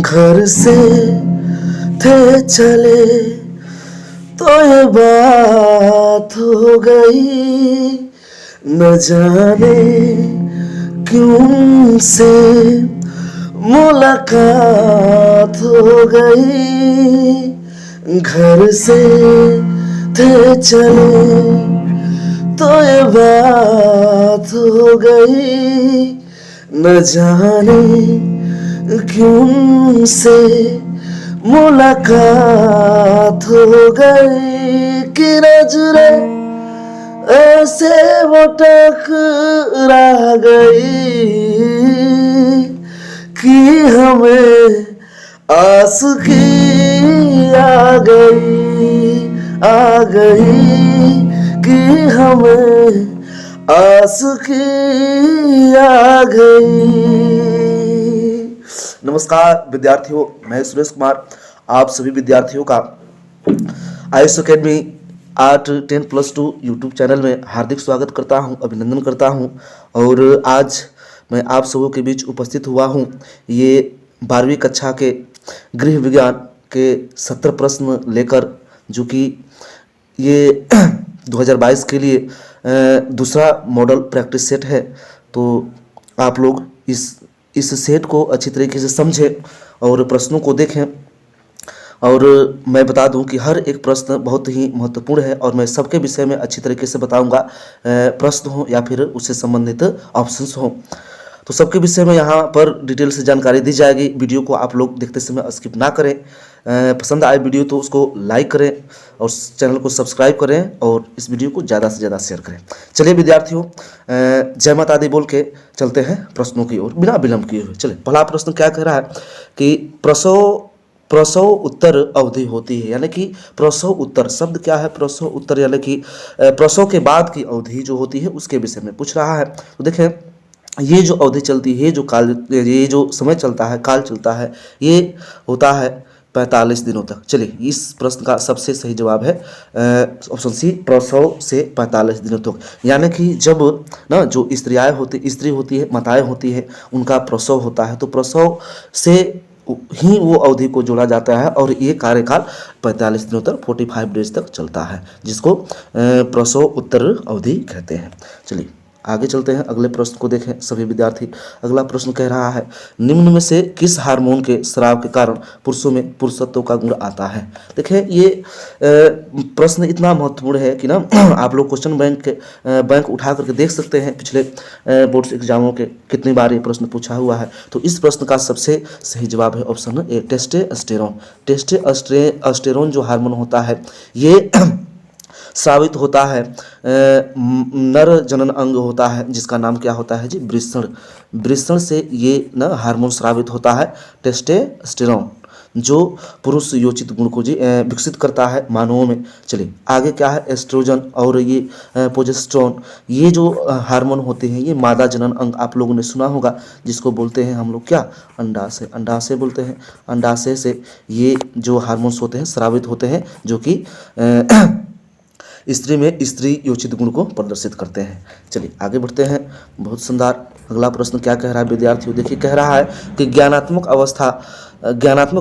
घर से थे चले तो ये बात हो गई, न जाने क्यों से मुलाकात हो गई। घर से थे चले तो ये बात हो गई, न जाने क्यों से मुलाकात हो गई। कि नजरें ऐसे वो टकरा गई कि हमें आस की आ गई कि हमें आस की आ गई। नमस्कार विद्यार्थियों, मैं सुरेश कुमार आप सभी विद्यार्थियों का Ayush academy art 10+2 YouTube channel में हार्दिक स्वागत करता हूं, अभिनंदन करता हूं। और आज मैं आप सबों के बीच उपस्थित हुआ हूं ये 12वीं कक्षा के गृह विज्ञान के 70 प्रश्न लेकर, जो कि ये 2022 के लिए दूसरा मॉडल प्रैक्टिस सेट है। तो आप लोग इस सेट को अच्छी तरीके से समझें और प्रश्नों को देखें। और मैं बता दूं कि हर एक प्रश्न बहुत ही महत्वपूर्ण है और मैं सबके विषय में अच्छी तरीके से बताऊंगा, प्रश्न हो या फिर उससे संबंधित ऑप्शंस हो। तो सबके विषय में यहाँ पर डिटेल से जानकारी दी जाएगी। वीडियो को आप लोग देखते समय स्किप ना करें। पसंद आए वीडियो तो उसको लाइक करें और चैनल को सब्सक्राइब करें और इस वीडियो को ज़्यादा से ज़्यादा शेयर करें। चलिए विद्यार्थियों, जय माता दी बोल के चलते हैं प्रश्नों की ओर बिना विलंब किए हुए। चलिए, पहला प्रश्न क्या कह रहा है कि प्रसव उत्तर अवधि होती है, यानी कि प्रसव उत्तर शब्द क्या है? प्रसव उत्तर यानी कि प्रसव के बाद की अवधि जो होती है उसके विषय में पूछ रहा है। तो देखें, ये जो अवधि चलती है, ये जो समय चलता है, काल चलता है, ये होता है 45 दिनों तक। चलिए, इस प्रश्न का सबसे सही जवाब है ऑप्शन सी, प्रसव से 45 दिनों तक। यानी कि जब ना जो स्त्री होती है, माताएं होती है, उनका प्रसव होता है, तो प्रसव से ही वो अवधि को जोड़ा जाता है और ये कार्यकाल 45 दिनों तक 45 डेज तक चलता है, जिसको प्रसव उत्तर अवधि कहते हैं। चलिए आगे चलते हैं, अगले प्रश्न को देखें सभी विद्यार्थी। अगला प्रश्न कह रहा है, निम्न में से किस हार्मोन के स्राव के कारण पुरुषों में पुरुषत्व का गुण आता है? देखें, ये प्रश्न इतना महत्वपूर्ण है कि ना आप लोग क्वेश्चन बैंक उठा करके देख सकते हैं पिछले बोर्ड्स एग्जामों के कितनी बार ये प्रश्न पूछा हुआ है। तो इस प्रश्न का सबसे सही जवाब है ऑप्शन ए, टेस्टोस्टेरोन। टेस्टोस्टेरोन जो हार्मोन होता है, ये स्रावित होता है नर जनन अंग होता है, जिसका नाम क्या होता है जी? वृषण। वृषण से ये न हार्मोन स्रावित होता है टेस्टोस्टेरोन, जो पुरुष योचित गुण को जी विकसित करता है मानवों में। चलिए आगे क्या है, एस्ट्रोजन और ये प्रोजेस्टेरोन, ये जो हार्मोन होते हैं, ये मादा जनन अंग आप लोगों ने सुना होगा, जिसको बोलते हैं हम लोग क्या? अंडाशय। अंडाशय बोलते हैं। अंडाशय से ये जो हार्मोन्स होते हैं स्रावित होते हैं, जो कि स्त्री में स्त्री योचित गुण को प्रदर्शित करते हैं। चलिए आगे बढ़ते हैं, बहुत सुंदर। अगला प्रश्न क्या कह रहा है विद्यार्थियों? देखिए, कह रहा है कि ज्ञानात्मक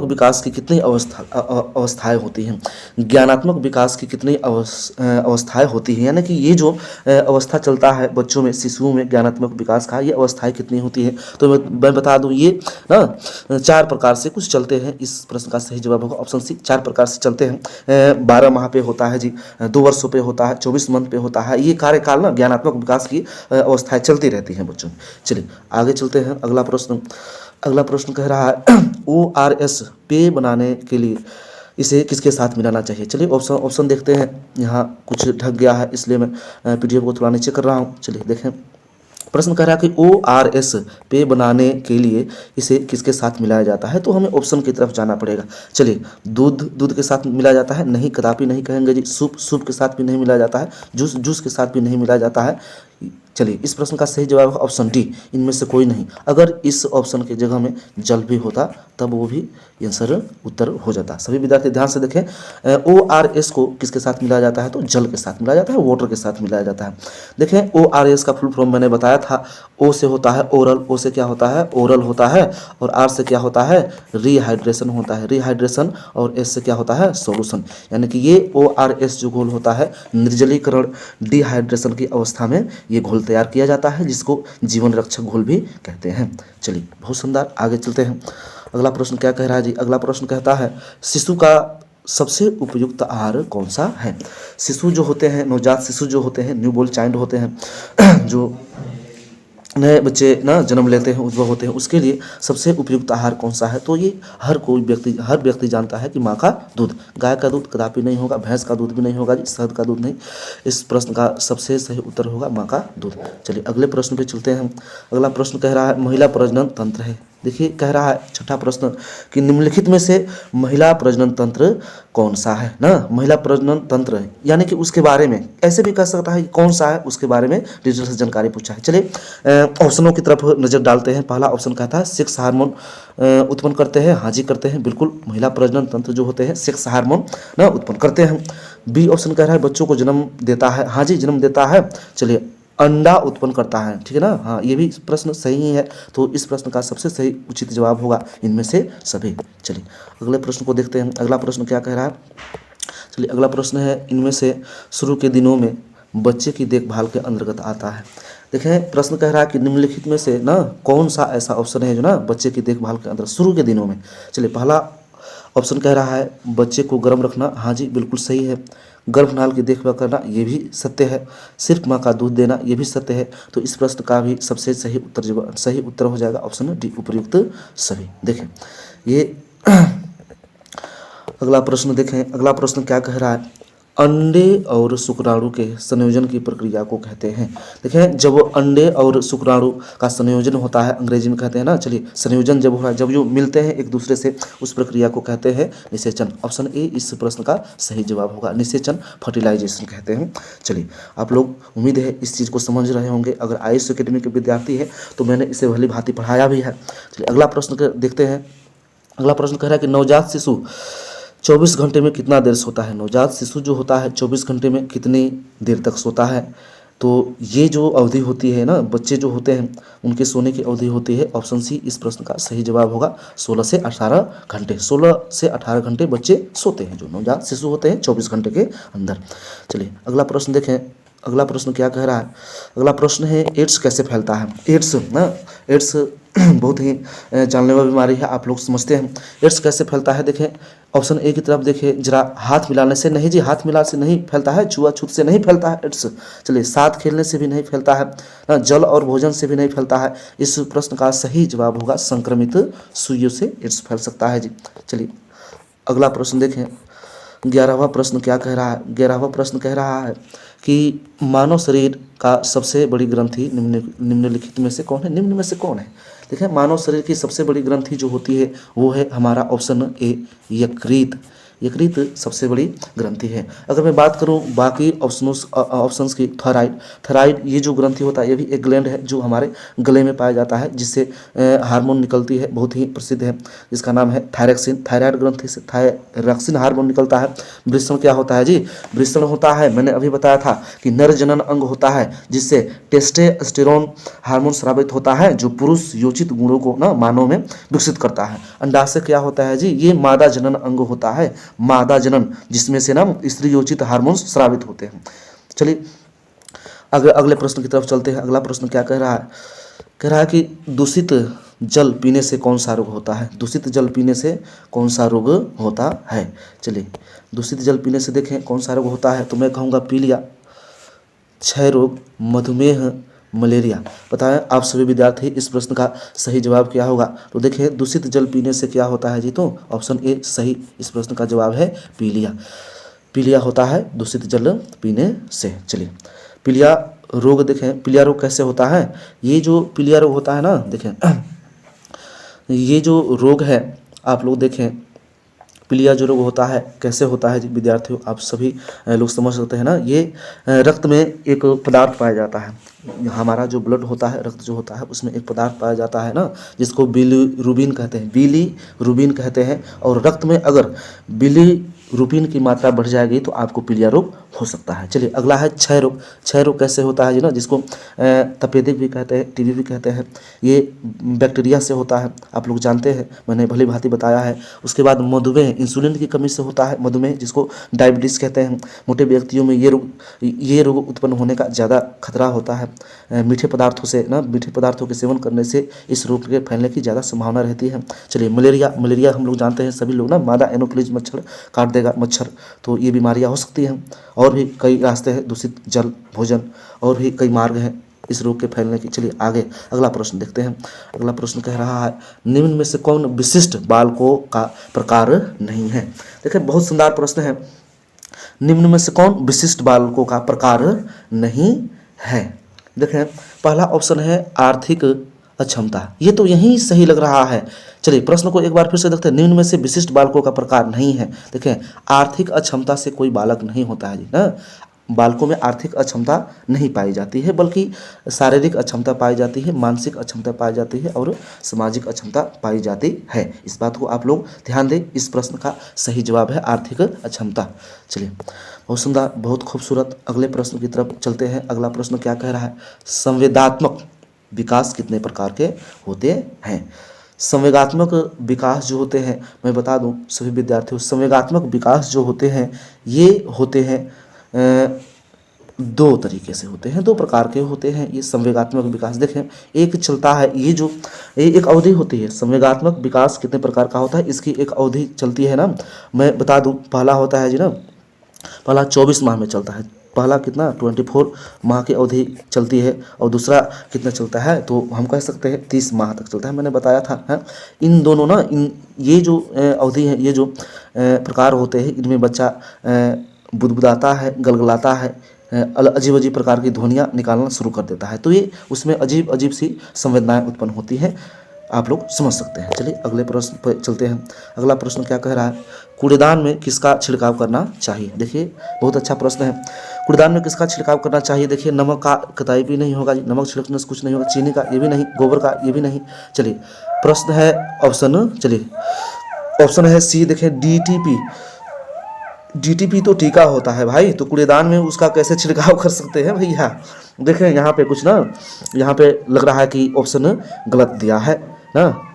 विकास की कितनी अवस्थाएं होती हैं? ज्ञानात्मक विकास की कितनी अवस्थाएं होती हैं, यानी कि ये जो अवस्था चलता है बच्चों में, शिशुओं में ज्ञानात्मक विकास का, ये अवस्थाएं कितनी होती हैं? तो मैं बता दूं, ये ना 4 प्रकार से कुछ चलते हैं। इस प्रश्न का सही जवाब होगा ऑप्शन सी, 4 प्रकार से चलते हैं। 12 माह पे होता है जी, 2 वर्षों पे होता है, 24 मंथ पे होता है। ये कार्यकाल ना ज्ञानात्मक विकास की अवस्थाएं चलती रहती हैं बच्चों में। चलिए आगे चलते हैं, अगला प्रश्न कह रहा है ORS पेय बनाने के लिए इसे किसके साथ मिलाना चाहिए? चलिए ऑप्शन देखते हैं। यहाँ कुछ ढक गया है, इसलिए मैं PDF को थोड़ा नीचे कर रहा हूँ। चलिए देखें, प्रश्न कह रहा है कि ORS पेय बनाने के लिए इसे किसके साथ मिलाया जाता है? तो हमें ऑप्शन की तरफ जाना पड़ेगा। चलिए, दूध के साथ मिलाया जाता है? नहीं, कदापि नहीं कहेंगे जी। सूप के साथ भी नहीं मिलाया जाता है। जूस के साथ भी नहीं मिलाया जाता है। चलिए इस प्रश्न का सही जवाब है ऑप्शन डी, इनमें से कोई नहीं। अगर इस ऑप्शन की जगह में जल भी होता तब वो भी आंसर उत्तर हो जाता। सभी विद्यार्थी ध्यान से देखें, ORS को किसके साथ मिलाया जाता है, तो जल के साथ मिलाया जाता है, वाटर के साथ मिलाया जाता है। देखें ORS का फुल फॉर्म मैंने बताया था, O से होता है ओरल, O से क्या होता है ओरल होता है, और R से क्या होता है रिहाइड्रेशन होता है, रिहाइड्रेशन, और S से क्या होता है सॉल्यूशन। यानी कि ये ORS जो घोल होता है निर्जलीकरण डिहाइड्रेशन की अवस्था में ये घोल तैयार किया जाता है, जिसको जीवन रक्षक घोल भी कहते हैं। चलिए बहुत सुंदर, आगे चलते हैं। अगला प्रश्न क्या कह रहा है जी, अगला प्रश्न कहता है शिशु का सबसे उपयुक्त आहार कौन सा है। शिशु जो होते हैं, नवजात शिशु जो होते हैं, न्यू बोर्न चाइल्ड होते हैं, जो नए बच्चे ना जन्म लेते हैं, उद्भव होते हैं, उसके लिए सबसे उपयुक्त आहार कौन सा है, तो ये हर व्यक्ति जानता है कि माँ का दूध। गाय का दूध कदापि नहीं होगा, भैंस का दूध भी नहीं होगा जी, शहद का दूध नहीं। इस प्रश्न का सबसे सही उत्तर होगा माँ का दूध। चलिए अगले प्रश्न पे चलते हैं। अगला प्रश्न कह रहा है महिला प्रजनन तंत्र है। देखिए कह रहा है छठा प्रश्न कि निम्नलिखित में से महिला प्रजनन तंत्र कौन सा है ना, महिला प्रजनन तंत्र है यानी कि उसके बारे में, ऐसे भी कह सकता है कि कौन सा है, उसके बारे में डिटेल से जानकारी पूछा है। चलिए ऑप्शनों की तरफ नजर डालते हैं। पहला ऑप्शन कहता है सेक्स हार्मोन उत्पन्न करते हैं, हाँ जी करते हैं, बिल्कुल महिला प्रजनन तंत्र जो होते हैं सेक्स हार्मोन ना उत्पन्न करते हैं। बी ऑप्शन कह रहा है बच्चों को जन्म देता है, हाँ जी जन्म देता है। चलिए अंडा उत्पन्न करता है, ठीक है ना, हाँ ये भी प्रश्न सही ही है। तो इस प्रश्न का सबसे सही उचित जवाब होगा इनमें से सभी। चलिए अगले प्रश्न को देखते हैं। अगला प्रश्न क्या कह रहा है, चलिए अगला प्रश्न है इनमें से शुरू के दिनों में बच्चे की देखभाल के अंतर्गत आता है। देखें प्रश्न कह रहा है कि निम्नलिखित में से ना कौन सा ऐसा ऑप्शन है जो ना बच्चे की देखभाल के अंदर शुरू के दिनों में। चलिए पहला ऑप्शन कह रहा है बच्चे को गर्म रखना, हाँ जी बिल्कुल सही है। गर्भनाल की देखभाल करना ये भी सत्य है। सिर्फ माँ का दूध देना ये भी सत्य है। तो इस प्रश्न का भी सबसे सही उत्तर हो जाएगा ऑप्शन डी उपयुक्त सभी। देखें ये अगला प्रश्न देखें, अगला प्रश्न क्या कह रहा है अंडे और शुक्राणु के संयोजन की प्रक्रिया को कहते हैं। देखें जब अंडे और शुक्राणु का संयोजन होता है, अंग्रेजी में कहते हैं ना, चलिए संयोजन जब हुआ, जब जो मिलते हैं एक दूसरे से, उस प्रक्रिया को कहते हैं निषेचन। ऑप्शन ए इस प्रश्न का सही जवाब होगा, निषेचन फर्टिलाइजेशन कहते हैं। चलिए आप लोग उम्मीद है इस चीज़ को समझ रहे होंगे। अगर आयुष अकेडमी के विद्यार्थी है तो मैंने इसे भली भांति पढ़ाया भी है। चलिए अगला प्रश्न देखते हैं। अगला प्रश्न कह रहा है कि नवजात शिशु 24 घंटे में कितना देर सोता है। नवजात शिशु जो होता है 24 घंटे में कितनी देर तक सोता है, तो ये जो अवधि होती है ना, बच्चे जो होते हैं उनके सोने की अवधि होती है ऑप्शन सी इस प्रश्न का सही जवाब होगा 16 से 18 घंटे। 16 से 18 घंटे बच्चे सोते हैं जो नवजात शिशु होते हैं 24 घंटे के अंदर। चलिए अगला प्रश्न देखें। अगला प्रश्न क्या कह रहा है, अगला प्रश्न है एड्स कैसे फैलता है। एड्स ना, एड्स बहुत ही जानलेवा बीमारी है, आप लोग समझते हैं। एड्स कैसे फैलता है, देखें ऑप्शन ए की तरफ देखिए जरा, हाथ मिलाने से नहीं जी, हाथ मिला से नहीं फैलता है, छुआछूत से नहीं फैलता है एड्स। चलिए साथ खेलने से भी नहीं फैलता है ना, जल और भोजन से भी नहीं फैलता है। इस प्रश्न का सही जवाब होगा संक्रमित सुइयों से एड्स फैल सकता है जी। चलिए अगला प्रश्न देखें। 11वां प्रश्न क्या कह रहा है, 11वां प्रश्न कह रहा है कि मानव शरीर का सबसे बड़ी ग्रंथि निम्नलिखित में से कौन है। निम्न में से कौन है, देखें मानव शरीर की सबसे बड़ी ग्रंथि जो होती है वो है हमारा ऑप्शन ए यकृत। यकृत सबसे बड़ी ग्रंथि है। अगर मैं बात करूं बाकी ऑप्शंस की, थायराइड ये जो ग्रंथि होता है ये भी एक ग्लैंड है जो हमारे गले में पाया जाता है, जिससे हार्मोन निकलती है, बहुत ही प्रसिद्ध है, जिसका नाम है थायरॉक्सिन। थायराइड ग्रंथि से थायरॉक्सिन हार्मोन निकलता है। वृषण क्या होता है जी, वृषण होता है, मैंने अभी बताया था कि नर जनन अंग होता है जिससे टेस्टोस्टेरोन हार्मोन स्रावित होता है, जो पुरुष योचित गुणों को ना मानव में विकसित करता है। अंडाशय क्या होता है जी, ये मादा जनन अंग होता है, मादा जनन, जिसमें से ना स्त्री योचित हार्मोन स्रावित होते हैं। चलिए अगले प्रश्न की तरफ चलते हैं। अगला प्रश्न क्या कह रहा है, कह रहा है कि दूषित जल पीने से कौन सा रोग होता है। दूषित जल पीने से कौन सा रोग होता है। चलिए दूषित जल पीने से देखें कौन सा रोग होता है, तो मैं कहूँगा पीलिया, क्षय रोग, मधुमेह, मलेरिया। बताएं आप सभी विद्यार्थी इस प्रश्न का सही जवाब क्या होगा। तो देखिए दूषित जल पीने से क्या होता है जी, तो ऑप्शन ए सही इस प्रश्न का जवाब है पीलिया। पीलिया होता है दूषित जल पीने से। चलिए पीलिया रोग देखें, पीलिया रोग कैसे होता है। ये जो पीलिया रोग होता है ना, देखें ये जो रोग है आप लोग देखें, पीलिया जो रोग होता है कैसे होता है जी विद्यार्थियों, आप सभी लोग समझ सकते हैं ना। ये रक्त में एक पदार्थ पाया जाता है, हमारा जो ब्लड होता है, रक्त जो होता है उसमें एक पदार्थ पाया जाता है ना, जिसको बिलीरुबिन कहते हैं, बिलीरुबिन कहते हैं। और रक्त में अगर बिलीरुबिन की मात्रा बढ़ जाएगी तो आपको पीलिया रोग हो सकता है। चलिए अगला है क्षय रोग। क्षय रोग कैसे होता है जी ना, जिसको तपेदिक भी कहते हैं, टीबी भी कहते हैं। ये बैक्टीरिया से होता है, आप लोग जानते हैं, मैंने भली भांति बताया है। उसके बाद मधुमेह, इंसुलिन की कमी से होता है मधुमेह, जिसको डायबिटीज़ कहते हैं। मोटे व्यक्तियों में ये रोग उत्पन्न होने का ज़्यादा खतरा होता है। मीठे पदार्थों से ना, मीठे पदार्थों के सेवन करने से इस रोग के फैलने की ज़्यादा संभावना रहती है। चलिए मलेरिया हम लोग जानते हैं सभी लोग ना, मादा एनोफिलीज मच्छर काट देगा मच्छर, तो ये बीमारियाँ हो सकती हैं। और भी कई रास्ते हैं, दूषित जल, भोजन, और भी कई मार्ग हैं इस रोग के फैलने की। चलिए आगे अगला प्रश्न देखते हैं। अगला प्रश्न कह रहा है निम्न में से कौन विशिष्ट बालकों का प्रकार नहीं है। देखिए बहुत सुंदर प्रश्न है, निम्न में से कौन विशिष्ट बालकों का प्रकार नहीं है। देखें पहला ऑप्शन है आर्थिक अक्षमता, ये तो यही सही लग रहा है। चलिए प्रश्न को एक बार फिर से देखते हैं, निम्न में से विशिष्ट बालकों का प्रकार नहीं है। देखें आर्थिक अक्षमता से कोई बालक नहीं होता है जी ना, बालकों में आर्थिक अक्षमता नहीं पाई जाती है, बल्कि शारीरिक अक्षमता पाई जाती है, मानसिक अक्षमता पाई जाती है और सामाजिक अक्षमता पाई जाती है। इस बात को आप लोग ध्यान दें, इस प्रश्न का सही जवाब है आर्थिक अक्षमता। चलिए बहुत सुंदर, बहुत खूबसूरत। अगले प्रश्न की तरफ चलते हैं। अगला प्रश्न क्या कह रहा है, संवेदात्मक विकास कितने प्रकार के होते हैं। संवेगात्मक विकास जो होते हैं, मैं बता दूं सभी विद्यार्थियों, संवेगात्मक विकास जो होते हैं ये होते हैं दो तरीके से होते हैं, दो प्रकार के होते हैं ये संवेगात्मक विकास। देखें एक चलता है, ये जो एक अवधि होती है, संवेगात्मक विकास कितने प्रकार का होता है, इसकी एक अवधि चलती है ना, मैं बता दूं। पहला होता है जी ना, पहला 24 माह में चलता है, पहला कितना 24 माह की अवधि चलती है, और दूसरा कितना चलता है तो हम कह सकते हैं 30 माह तक चलता है, मैंने बताया था है? इन दोनों ना, ये जो अवधि है, ये जो प्रकार होते हैं, इनमें बच्चा बुदबुदाता है, गलगलाता है, अजीब अजीब प्रकार की ध्वनियाँ निकालना शुरू कर देता है, तो ये उसमें अजीब अजीब सी संवेदनाएं उत्पन्न होती हैं, आप लोग समझ सकते हैं। चलिए अगले प्रश्न पर चलते हैं। अगला प्रश्न क्या कह रहा है, कूड़ेदान में किसका छिड़काव करना चाहिए। देखिए बहुत अच्छा प्रश्न है, कूड़ेदान में किसका छिड़काव करना चाहिए। देखिए नमक का कतई भी नहीं होगा, नमक छिड़कने से कुछ नहीं होगा, चीनी का ये भी नहीं, गोबर का ये भी नहीं। चलिए प्रश्न है ऑप्शन, चलिए ऑप्शन है सी, देखिए डीटीपी। डीटीपी तो टीका होता है भाई, तो कूड़ेदान में उसका कैसे छिड़काव कर सकते हैं भैया। देखें यहाँ पे कुछ ना, यहाँ पे लग रहा है कि ऑप्शन गलत दिया है ना,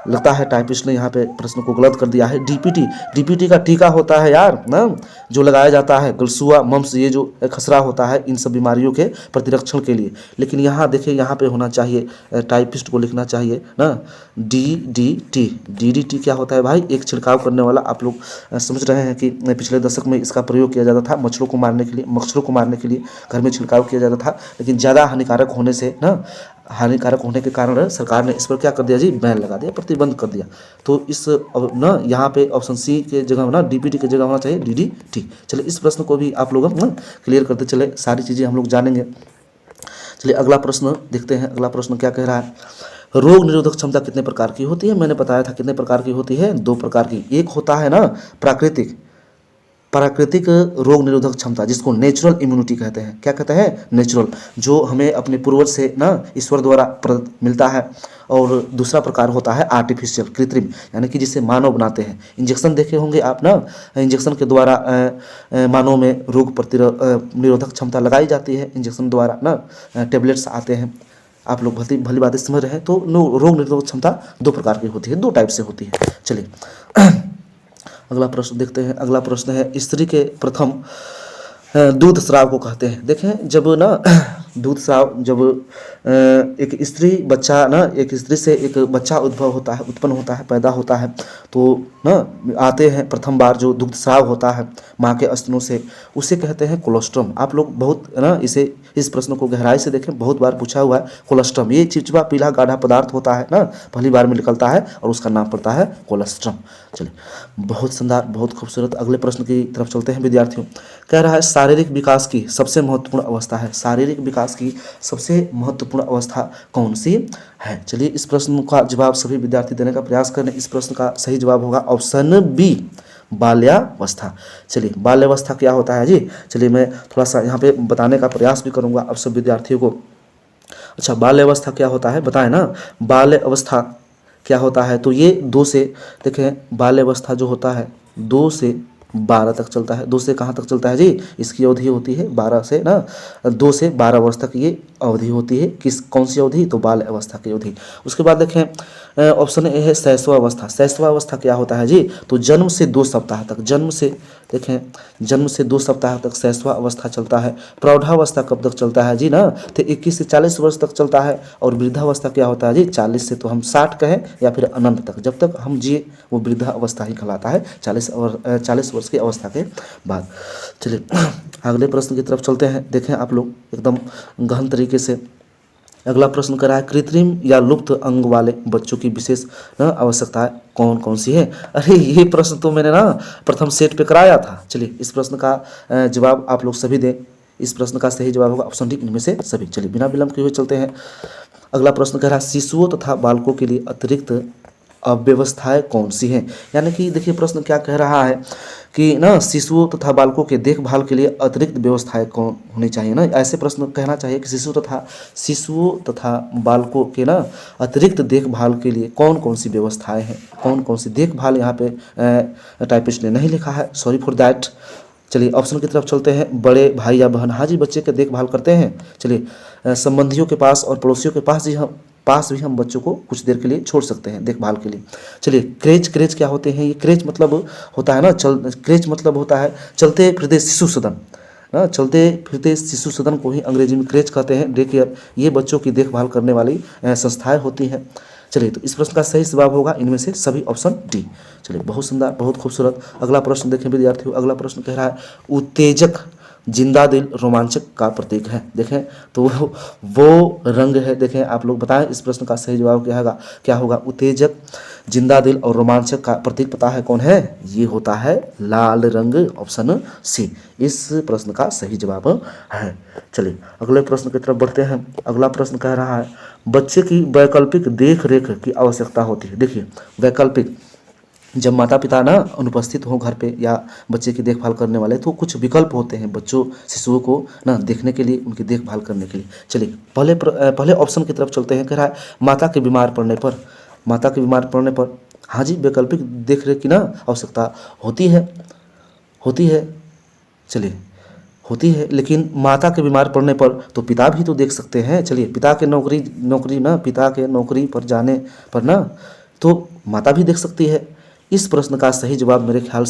लगता है टाइपिस्ट ने यहाँ पे प्रश्न को गलत कर दिया है। डीपीटी का टीका होता है यार ना, जो लगाया जाता है गलसुआ, मम्स, ये जो खसरा होता है इन सब बीमारियों के प्रतिरक्षण के लिए। लेकिन यहाँ देखिए, यहाँ पे होना चाहिए, टाइपिस्ट को लिखना चाहिए ना डीडीटी क्या होता है भाई, एक छिड़काव करने वाला। आप लोग समझ रहे हैं कि पिछले दशक में इसका प्रयोग किया जाता था मच्छरों को मारने के लिए घर में छिड़काव किया जाता था, लेकिन ज़्यादा हानिकारक होने के कारण सरकार ने इस पर क्या कर दिया जी, बैन लगा दिया, प्रतिबंध कर दिया। तो इस ना यहाँ पे ऑप्शन सी के जगह ना डीपीटी की जगह होना चाहिए डीडीटी। चलिए इस प्रश्न को भी आप लोग ना क्लियर करते चले, सारी चीज़ें हम लोग जानेंगे। चलिए अगला प्रश्न देखते हैं। अगला प्रश्न क्या कह रहा है, रोग निरोधक क्षमता कितने प्रकार की होती है। मैंने बताया था कितने प्रकार की होती है, दो प्रकार की। एक होता है ना प्राकृतिक रोग निरोधक क्षमता, जिसको नेचुरल इम्यूनिटी कहते हैं। क्या कहते हैं, नेचुरल, जो हमें अपने पूर्वज से ना ईश्वर द्वारा मिलता है। और दूसरा प्रकार होता है आर्टिफिशियल, कृत्रिम, यानी कि जिसे मानव बनाते हैं। इंजेक्शन देखे होंगे आप ना, इंजेक्शन के द्वारा मानव में रोग निरोधक क्षमता लगाई जाती है, इंजेक्शन द्वारा ना टेबलेट्स आते हैं, आप लोग भली बातें समझ रहे हैं। तो रोग निरोधक क्षमता दो प्रकार की होती है, दो टाइप से होती है। चलिए अगला प्रश्न देखते हैं। अगला प्रश्न है, स्त्री के प्रथम दूध स्राव को कहते हैं। देखें जब ना दूध स्राव, जब एक स्त्री से एक बच्चा उत्पन्न होता है, पैदा होता है, तो ना आते हैं प्रथम बार जो दुग्ध स्राव होता है माँ के स्तनों से, उसे कहते हैं कोलोस्ट्रम। आप लोग बहुत ना इस प्रश्न को गहराई से देखें, बहुत बार पूछा हुआ है कोलोस्ट्रम। ये चिपचिपा पीला गाढ़ा पदार्थ होता है ना, पहली बार में निकलता है और उसका नाम पड़ता है कोलोस्ट्रम। चलिए बहुत शानदार, बहुत खूबसूरत। अगले प्रश्न की तरफ चलते हैं विद्यार्थियों। कह रहा है शारीरिक विकास की सबसे महत्वपूर्ण अवस्था है, शारीरिक विकास की सबसे महत्वपूर्ण अवस्था कौन सी है। चलिए इस प्रश्न का जवाब सभी विद्यार्थी देने का प्रयास करें। इस प्रश्न का सही जवाब होगा ऑप्शन बी, बाल्यावस्था। चलिए बाल्यावस्था क्या होता है जी, चलिए मैं थोड़ा सा यहाँ पे बताने का प्रयास भी करूँगा आप सब विद्यार्थियों को। अच्छा बाल्यावस्था क्या होता है बताएं ना, बाल्यावस्था क्या होता है, तो ये 2 से, देखें बाल्यावस्था जो होता है 2 से 12 तक चलता है। 2 से कहाँ तक चलता है जी, इसकी अवधि होती है 12 से ना, 2 से 12 वर्ष तक ये अवधि होती है। किस कौन सी अवधि, तो बाल अवस्था की अवधि। उसके बाद देखें ऑप्शन ए है शैशवावस्था। शैशवावस्था क्या होता है जी, तो जन्म से 2 सप्ताह तक, जन्म से देखें जन्म से 2 सप्ताह तक शैशवा अवस्था चलता है। प्रौढ़ावस्था कब तक चलता है जी ना, तो 21 से 40 वर्ष तक चलता है। और वृद्धावस्था क्या होता है जी, 40 से तो हम 60 कहें या फिर अनंत तक, जब तक हम जिए वो वृद्धावस्था ही कहलाता है, 40 वर्ष की अवस्था के बाद। चलिए अगले प्रश्न की तरफ चलते हैं। देखें आप लोग एकदम गहन तरीके से। अगला प्रश्न करा है कृत्रिम या लुप्त अंग वाले बच्चों की विशेष आवश्यकताएं कौन कौन सी है। अरे ये प्रश्न तो मैंने ना प्रथम सेट पे कराया था। चलिए इस प्रश्न का जवाब आप लोग सभी दें। इस प्रश्न का सही जवाब होगा ऑप्शन डी, इनमें से सभी। चलिए बिना विलंब किए हुए चलते हैं। अगला प्रश्न कह रहा है शिशुओं तथा बालकों के लिए अतिरिक्त अव्यवस्थाएं कौन सी हैं। यानी कि देखिए प्रश्न क्या कह रहा है कि ना शिशुओं तथा बालकों के देखभाल के लिए अतिरिक्त व्यवस्थाएं कौन होनी चाहिए ना। ऐसे प्रश्न कहना चाहिए कि शिशुओं तथा बालकों के ना अतिरिक्त देखभाल के लिए कौन कौन सी व्यवस्थाएं हैं, कौन कौन सी देखभाल। यहाँ पे टाइपिस्ट ने नहीं लिखा है, सॉरी फॉर दैट। चलिए ऑप्शन की तरफ चलते हैं। बड़े भाई या बहन, हाँ जी बच्चे के देखभाल करते हैं। चलिए संबंधियों के पास और पड़ोसियों के पास भी हम बच्चों को कुछ देर के लिए छोड़ सकते हैं देखभाल के लिए। चलिए क्रेज क्या होते हैं, ये क्रेज मतलब होता है ना क्रेज मतलब होता है चलते फिरते शिशु सदन ना, चलते फिरते शिशु सदन को ही अंग्रेजी में क्रेज कहते हैं। डे केयर, ये बच्चों की देखभाल करने वाली संस्थाएं होती हैं। चलिए तो इस प्रश्न का सही जवाब होगा इनमें से सभी, ऑप्शन डी। चलिए बहुत सुंदर, बहुत खूबसूरत। अगला प्रश्न देखें विद्यार्थियों। अगला प्रश्न कह रहा है उत्तेजक जिंदा दिल रोमांचक का प्रतीक है। देखें तो वो रंग है। देखें आप लोग बताएं इस प्रश्न का सही जवाब क्या होगा। उत्तेजक जिंदा दिल और रोमांचक का प्रतीक पता है कौन है, ये होता है लाल रंग, ऑप्शन सी इस प्रश्न का सही जवाब है। चलिए अगले प्रश्न की तरफ बढ़ते हैं। अगला प्रश्न कह रहा है बच्चे की वैकल्पिक देख रेख की आवश्यकता होती है। देखिए वैकल्पिक, जब माता पिता ना अनुपस्थित हों घर पे या बच्चे की देखभाल करने वाले, तो कुछ विकल्प होते हैं बच्चों शिशुओं को ना देखने के लिए, उनकी देखभाल करने के लिए। चलिए पहले ऑप्शन की तरफ चलते हैं। कह रहा है माता के बीमार पड़ने पर, हाँ जी वैकल्पिक देख रेख की ना आवश्यकता होती है। चलिए होती है, लेकिन माता के बीमार पड़ने पर तो पिता भी तो देख सकते हैं। चलिए पिता के नौकरी पर जाने पर ना तो माता भी देख सकती है। इस प्रश्न का सही जवाब मेरे ख्याल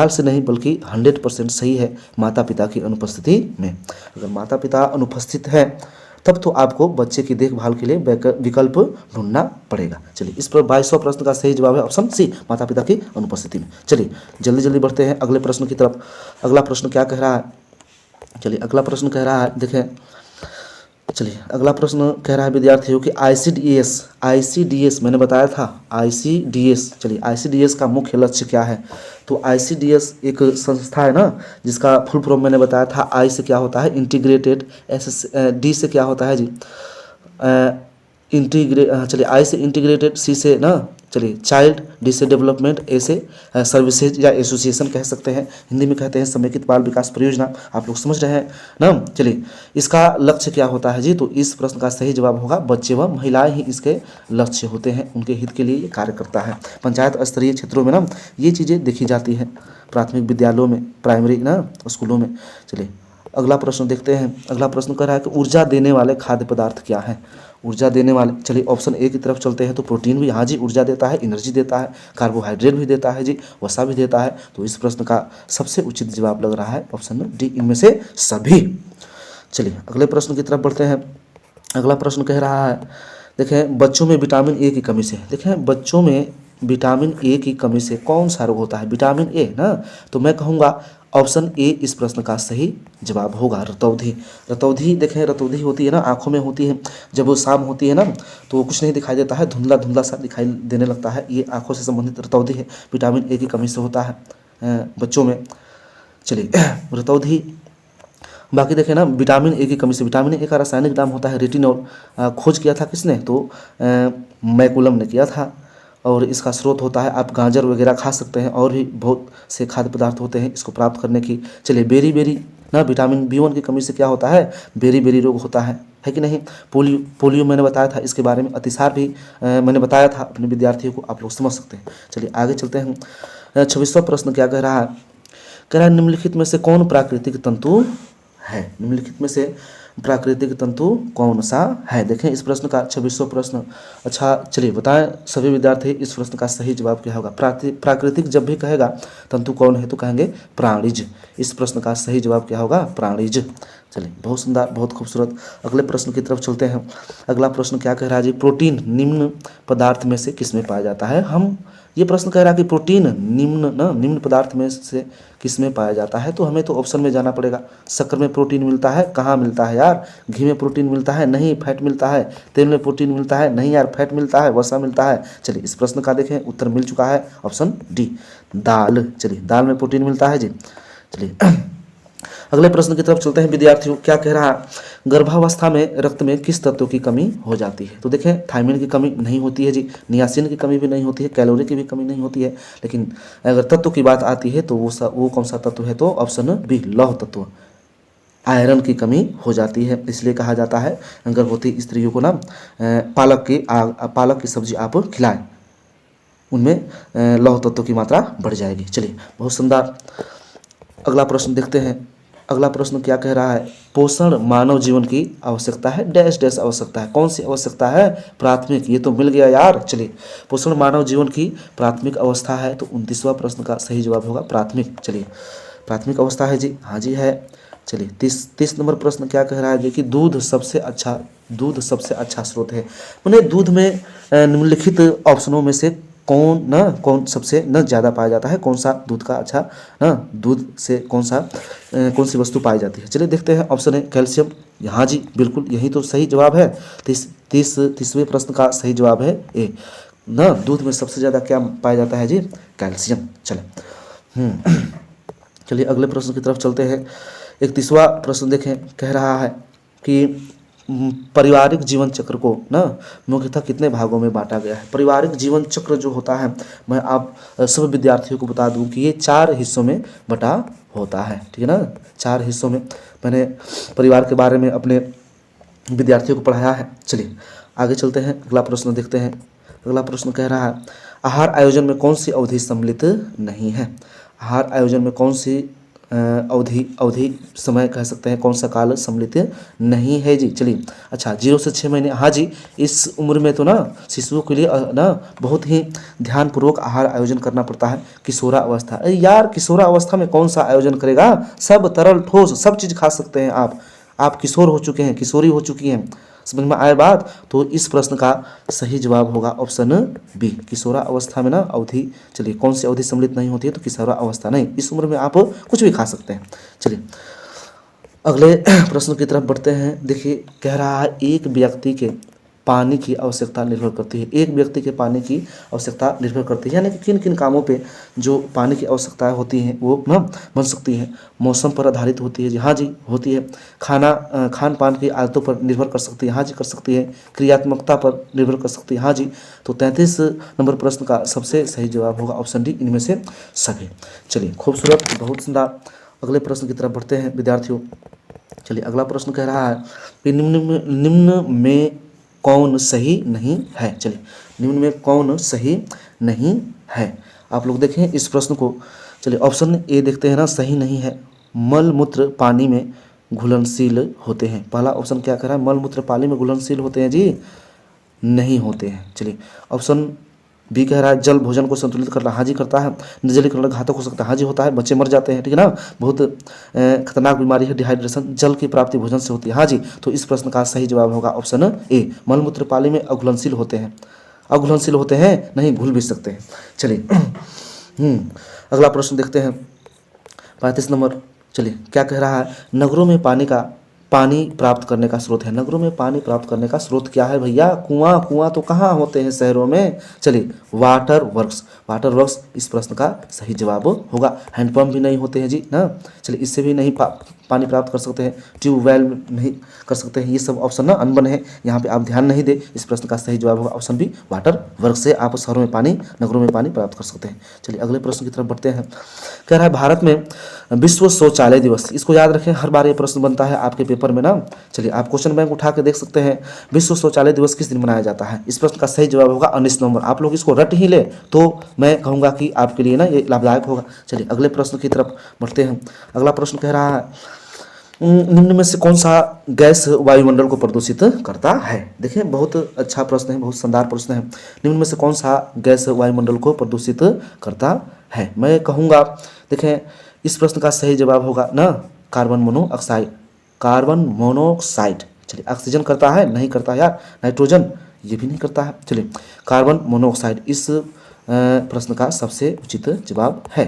से नहीं बल्कि 100% सही है, माता पिता की अनुपस्थिति में। अगर माता पिता अनुपस्थित हैं तब तो आपको बच्चे की देखभाल के लिए विकल्प ढूंढना पड़ेगा। चलिए इस पर 22वां प्रश्न का सही जवाब है ऑप्शन सी, माता पिता की अनुपस्थिति में। चलिए जल्दी बढ़ते हैं अगले प्रश्न की तरफ। अगला प्रश्न क्या कह रहा है, चलिए अगला प्रश्न कह रहा है, देखें चलिए अगला प्रश्न कह रहा है विद्यार्थियों कि आईसीडीएस मैंने बताया था आईसीडीएस। चलिए आईसीडीएस का मुख्य लक्ष्य क्या है, तो आईसीडीएस एक संस्था है ना जिसका फुल फॉर्म मैंने बताया था। आई से क्या होता है इंटीग्रेटेड, डी से क्या होता है जी चलिए आई से इंटीग्रेटेड, सी से ना चलिए चाइल्ड, डी से डेवलपमेंट, ए से सर्विसेज या एसोसिएशन कह सकते हैं, हिंदी में कहते हैं समेकित बाल विकास परियोजना। आप लोग समझ रहे हैं ना। चलिए इसका लक्ष्य क्या होता है जी, तो इस प्रश्न का सही जवाब होगा बच्चे व महिलाएं ही इसके लक्ष्य होते हैं, उनके हित के लिए ये कार्य करता है। पंचायत स्तरीय क्षेत्रों में ना ये चीज़ें देखी जाती हैं, प्राथमिक विद्यालयों में, प्राइमरी ना स्कूलों में। चलिए अगला प्रश्न देखते हैं। अगला प्रश्न कर रहा है कि ऊर्जा देने वाले खाद्य पदार्थ क्या है। ऊर्जा देने वाले, चलिए ऑप्शन ए की तरफ चलते हैं। तो प्रोटीन भी, हाँ जी ऊर्जा देता है, एनर्जी देता है, कार्बोहाइड्रेट भी देता है जी, वसा भी देता है। तो इस प्रश्न का सबसे उचित जवाब लग रहा है ऑप्शन डी, इनमें से सभी। चलिए अगले प्रश्न की तरफ बढ़ते हैं। अगला प्रश्न कह रहा है, देखें बच्चों में विटामिन ए की कमी से, देखें बच्चों में विटामिन ए की कमी से कौन सा रोग होता है, विटामिन ए ना। तो मैं कहूँगा ऑप्शन ए इस प्रश्न का सही जवाब होगा, रतौंधी। देखें रतौंधी होती है ना, आँखों में होती है, जब वो शाम होती है ना तो कुछ नहीं दिखाई देता है, धुंधला सा दिखाई देने लगता है, ये आँखों से संबंधित रतौंधी है, विटामिन ए की कमी से होता है बच्चों में। चलिए रतौंधी। बाकी देखें ना विटामिन ए की कमी से, विटामिन ए का रासायनिक नाम होता है रेटिनॉल। खोज किया था किसने, तो मैकुलम ने किया था। और इसका स्रोत होता है, आप गाजर वगैरह खा सकते हैं, और भी बहुत से खाद्य पदार्थ होते हैं इसको प्राप्त करने की। चलिए बेरी ना, विटामिन B1 की कमी से क्या होता है, बेरी रोग होता है कि नहीं। पोलियो मैंने बताया था, इसके बारे में अतिसार भी मैंने बताया था अपने विद्यार्थियों को, आप लोग समझ सकते हैं। चलिए आगे चलते हैं। 26वां प्रश्न क्या कह रहा है, कह रहा है निम्नलिखित में से कौन प्राकृतिक तंतु है, निम्नलिखित में से प्राकृतिक तंतु कौन सा है। देखें इस प्रश्न का 26वां प्रश्न। अच्छा चलिए बताएं सभी विद्यार्थी, इस प्रश्न का सही जवाब क्या होगा। प्राकृतिक जब भी कहेगा तंतु कौन है तो कहेंगे प्राणिज। इस प्रश्न का सही जवाब क्या होगा, प्राणिज। चलिए बहुत सुंदर, बहुत खूबसूरत। अगले प्रश्न की तरफ चलते हैं। अगला प्रश्न क्या कह रहा है जी, प्रोटीन निम्न पदार्थ में से किसमें पाया जाता है। हम ये प्रश्न कह रहा है कि प्रोटीन निम्न पदार्थ में से किसमें पाया जाता है, तो हमें तो ऑप्शन में जाना पड़ेगा। शक्कर में प्रोटीन मिलता है, कहाँ मिलता है यार, घी में प्रोटीन मिलता है, नहीं फैट मिलता है। तेल में प्रोटीन मिलता है, नहीं यार फैट मिलता है, वसा मिलता है। चलिए इस प्रश्न का देखें उत्तर मिल चुका है, ऑप्शन डी दाल। चलिए दाल में प्रोटीन मिलता है जी। चलिए अगले प्रश्न की तरफ चलते हैं विद्यार्थियों। क्या कह रहा है, गर्भावस्था में रक्त में किस तत्व की कमी हो जाती है। तो देखें थायमिन की कमी नहीं होती है जी, नियासिन की कमी भी नहीं होती है, कैलोरी की भी कमी नहीं होती है। लेकिन अगर तत्व की बात आती है तो वो कौन सा तत्व है, तो ऑप्शन बी लौह तत्व, आयरन की कमी हो जाती है। इसलिए कहा जाता है गर्भवती स्त्रियों को ना पालक की सब्जी आप खिलाएं, उनमें लौह तत्व की मात्रा बढ़ जाएगी। चलिए बहुत सुंदर। अगला प्रश्न देखते हैं। अगला प्रश्न क्या कह रहा है, पोषण मानव जीवन की आवश्यकता है, डैश डैश आवश्यकता है। कौन सी आवश्यकता है, प्राथमिक। ये तो मिल गया यार। चलिए पोषण मानव जीवन की प्राथमिक अवस्था है, तो 29वां प्रश्न का सही जवाब होगा प्राथमिक। चलिए प्राथमिक अवस्था है जी, हाँ जी है। चलिए 30 नंबर प्रश्न क्या कह रहा है जी, कि दूध सबसे अच्छा स्रोत है। मैंने दूध में निम्नलिखित ऑप्शनों में से कौन सबसे ज़्यादा पाया जाता है, कौन सा दूध का अच्छा दूध से कौन सी वस्तु पाई जाती है। चलिए देखते हैं। ऑप्शन है कैल्शियम, हाँ जी बिल्कुल यही तो सही जवाब है। 30वें प्रश्न का सही जवाब है ए दूध में सबसे ज़्यादा क्या पाया जाता है जी, कैल्शियम। चलिए अगले प्रश्न की तरफ चलते हैं। 31वां प्रश्न देखें, कह रहा है कि पारिवारिक जीवन चक्र को मुख्यतः कितने भागों में बांटा गया है। पारिवारिक जीवन चक्र जो होता है, मैं आप सभी विद्यार्थियों को बता दूं कि ये 4 हिस्सों में बटा होता है, ठीक है ना। 4 हिस्सों में मैंने परिवार के बारे में अपने विद्यार्थियों को पढ़ाया है। चलिए आगे चलते हैं, अगला प्रश्न देखते हैं। अगला प्रश्न कह रहा है, आहार आयोजन में कौन सी अवधि सम्मिलित नहीं है। आहार आयोजन में कौन सी अवधि समय कह सकते हैं, कौन सा काल सम्मिलित नहीं है जी। चलिए अच्छा 0 से 6 महीने, हाँ जी इस उम्र में तो शिशुओं के लिए बहुत ही ध्यानपूर्वक आहार आयोजन करना पड़ता है। किशोरा अवस्था, अरे यार किशोरा अवस्था में कौन सा आयोजन करेगा, सब तरल ठोस सब चीज़ खा सकते हैं आप किशोर हो चुके हैं, किशोरी हो चुकी हैं, समझ में आए बात। तो इस प्रश्न का सही जवाब होगा ऑप्शन बी, किशोरा अवस्था में अवधि। चलिए कौन सी अवधि सम्मिलित नहीं होती है, तो किशोरा अवस्था नहीं, इस उम्र में आप कुछ भी खा सकते हैं। चलिए अगले प्रश्न की तरफ बढ़ते हैं। देखिए कह रहा है, एक व्यक्ति के पानी की आवश्यकता निर्भर करती है, एक व्यक्ति के पानी की आवश्यकता निर्भर करती है, यानी कि किन किन कामों पे जो पानी की आवश्यकताएं होती हैं वो बन सकती हैं। मौसम पर आधारित होती है जी, हाँ जी होती है। खान पान की आदतों पर निर्भर कर सकती है, हाँ जी कर सकती है। क्रियात्मकता पर निर्भर कर सकती है, हाँ जी। तो 33 नंबर प्रश्न का सबसे सही जवाब होगा ऑप्शन डी, इनमें से सभी। चलिए खूबसूरत, बहुत सुंदर। अगले प्रश्न की तरफ बढ़ते हैं विद्यार्थियों। चलिए अगला प्रश्न कह रहा है कि निम्न में कौन सही नहीं है। चलिए निम्न में कौन सही नहीं है, आप लोग देखें इस प्रश्न को। चलिए ऑप्शन ए देखते हैं ना, सही नहीं है। मल मूत्र पानी में घुलनशील होते हैं। पहला ऑप्शन क्या कह रहा है, मल मूत्र पानी में घुलनशील होते हैं जी, नहीं होते हैं। चलिए ऑप्शन बी कह रहा है, जल भोजन को संतुलित करना, हाँ जी करता है। निर्जलीकरण घातक हो सकता है, हाँ जी होता है, बच्चे मर जाते हैं, ठीक है ना। बहुत खतरनाक बीमारी है डिहाइड्रेशन, जल की प्राप्ति भोजन से होती है, हाँ जी। तो इस प्रश्न का सही जवाब होगा ऑप्शन ए, मलमूत्र पाली में अघुलनशील होते हैं। अघुलनशील होते हैं नहीं, घुल भी सकते हैं। चलिए अगला प्रश्न देखते हैं 35 नंबर। चलिए क्या कह रहा है, नगरों में पानी प्राप्त करने का स्रोत है। नगरों में पानी प्राप्त करने का स्रोत क्या है भैया, कुआं तो कहाँ होते हैं शहरों में। चलिए वाटर वर्क्स इस प्रश्न का सही जवाब होगा। हैंडपम्प भी नहीं होते हैं जी ना। चलिए इससे भी नहीं पानी प्राप्त कर सकते हैं, ट्यूबवेल में नहीं कर सकते हैं। ये सब ऑप्शन ना अनबन है, यहाँ पे आप ध्यान नहीं दे। इस प्रश्न का सही जवाब होगा ऑप्शन बी, वाटर वर्क से आप शहरों में पानी, नगरों में पानी प्राप्त कर सकते हैं। चलिए अगले प्रश्न की तरफ बढ़ते हैं। कह रहा है भारत में विश्व शौचालय दिवस, इसको याद रखें, हर बार ये प्रश्न बनता है आपके पेपर में ना। चलिए आप क्वेश्चन बैंक उठा के देख सकते हैं, विश्व शौचालय दिवस किस दिन मनाया जाता है। इस प्रश्न का सही जवाब होगा 19 नवंबर। आप लोग इसको रट ही ले तो मैं कहूँगा कि आपके लिए ना ये लाभदायक होगा। चलिए अगले प्रश्न की तरफ बढ़ते हैं। अगला प्रश्न कह रहा है निम्न में से कौन सा गैस वायुमंडल को प्रदूषित करता है। देखिए बहुत अच्छा प्रश्न है, बहुत शानदार प्रश्न है। निम्न में से कौन सा गैस वायुमंडल को प्रदूषित करता है। मैं कहूँगा देखें इस प्रश्न का सही जवाब होगा ना कार्बन मोनोऑक्साइड, कार्बन मोनोऑक्साइड। चलिए ऑक्सीजन करता है, नहीं करता यार, नाइट्रोजन ये भी नहीं करता है। चलिए कार्बन मोनोऑक्साइड इस प्रश्न का सबसे उचित जवाब है।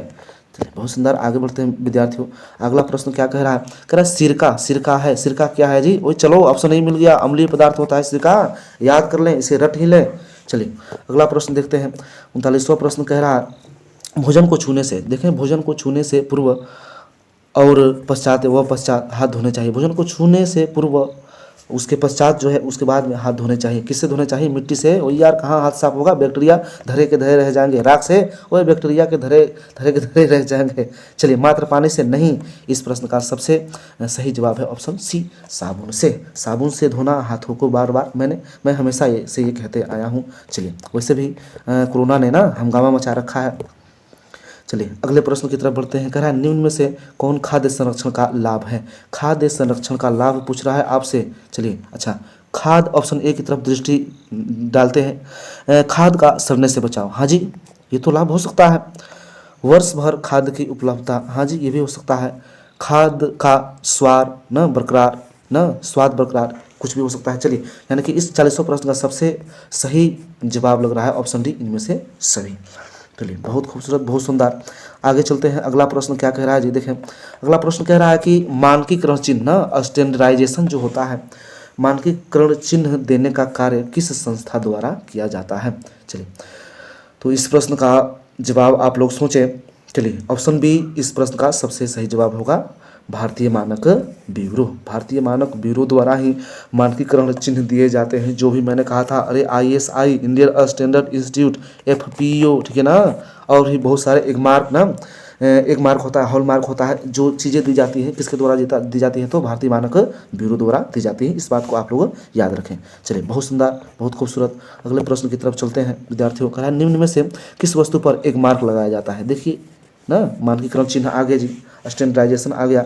चलिए बहुत सुंदर, आगे बढ़ते हैं विद्यार्थियों। अगला प्रश्न क्या कह रहा है, कह रहा है सिरका, सिरका है, सिरका क्या है जी। वही चलो ऑप्शन नहीं मिल गया, अम्लीय पदार्थ होता है सिरका, याद कर लें, इसे रट ही लें। चलिए अगला प्रश्न देखते हैं। 39वां प्रश्न कह रहा है भोजन को छूने से, देखें भोजन को छूने से पूर्व और पश्चात व पश्चात हाथ धोने चाहिए। भोजन को छूने से पूर्व उसके पश्चात जो है उसके बाद में हाथ धोने चाहिए। किससे धोने चाहिए, मिट्टी से। वही यार कहाँ हाथ साफ होगा, बैक्टीरिया धरे के धरे रह जाएंगे, राख से वही बैक्टीरिया के धरे के धरे रह जाएंगे। चलिए मात्र पानी से नहीं, इस प्रश्न का सबसे सही जवाब है ऑप्शन सी, साबुन से। साबुन से धोना हाथों को बार बार, मैं हमेशा ये कहते आया हूँ। चलिए वैसे भी कोरोना ने ना हंगामा मचा रखा है। चलिए अगले प्रश्न की तरफ बढ़ते हैं। कह रहा है निम्न में से कौन खाद्य संरक्षण का लाभ है। खाद्य संरक्षण का लाभ पूछ रहा है आपसे। चलिए अच्छा, खाद ऑप्शन ए की तरफ दृष्टि डालते हैं। खाद का सड़ने से बचाव, हाँ जी ये तो लाभ हो सकता है। वर्ष भर खाद की उपलब्धता, हाँ जी ये भी हो सकता है। खाद का स्वाद न बरकरार, न स्वाद बरकरार, कुछ भी हो सकता है। चलिए यानी कि इस 40वें प्रश्न का सबसे सही जवाब लग रहा है ऑप्शन डी, इनमें से सभी। चलिए बहुत खूबसूरत, बहुत सुंदर, आगे चलते हैं। अगला प्रश्न क्या कह रहा है जी, देखें अगला प्रश्न कह रहा है कि मानकीकरण चिन्ह ना स्टैंडर्डाइजेशन जो होता है, मानकीकरण चिन्ह देने का कार्य किस संस्था द्वारा किया जाता है। चलिए तो इस प्रश्न का जवाब आप लोग सोचें। चलिए ऑप्शन बी इस प्रश्न का सबसे सही जवाब होगा, भारतीय मानक ब्यूरो। भारतीय मानक ब्यूरो द्वारा ही मानकीकरण चिन्ह दिए जाते हैं। जो भी मैंने कहा था, अरे ISI Indian standard institute, FPO, ठीक है ना, और भी बहुत सारे एक मार्क ना, एक मार्क होता है, हॉल मार्क होता है। जो चीज़ें दी जाती हैं किसके द्वारा दी जाती है, तो भारतीय मानक ब्यूरो द्वारा दी जाती है। इस बात को आप लोग याद रखें। चलिए बहुत सुंदर, बहुत खूबसूरत, अगले प्रश्न की तरफ चलते हैं विद्यार्थियों। कहा है निम्न में से किस वस्तु पर एक मार्क लगाया जाता है। देखिए ना मानकीकरण चिन्ह आ गया जी, स्टैंडर्डाइजेशन आ गया,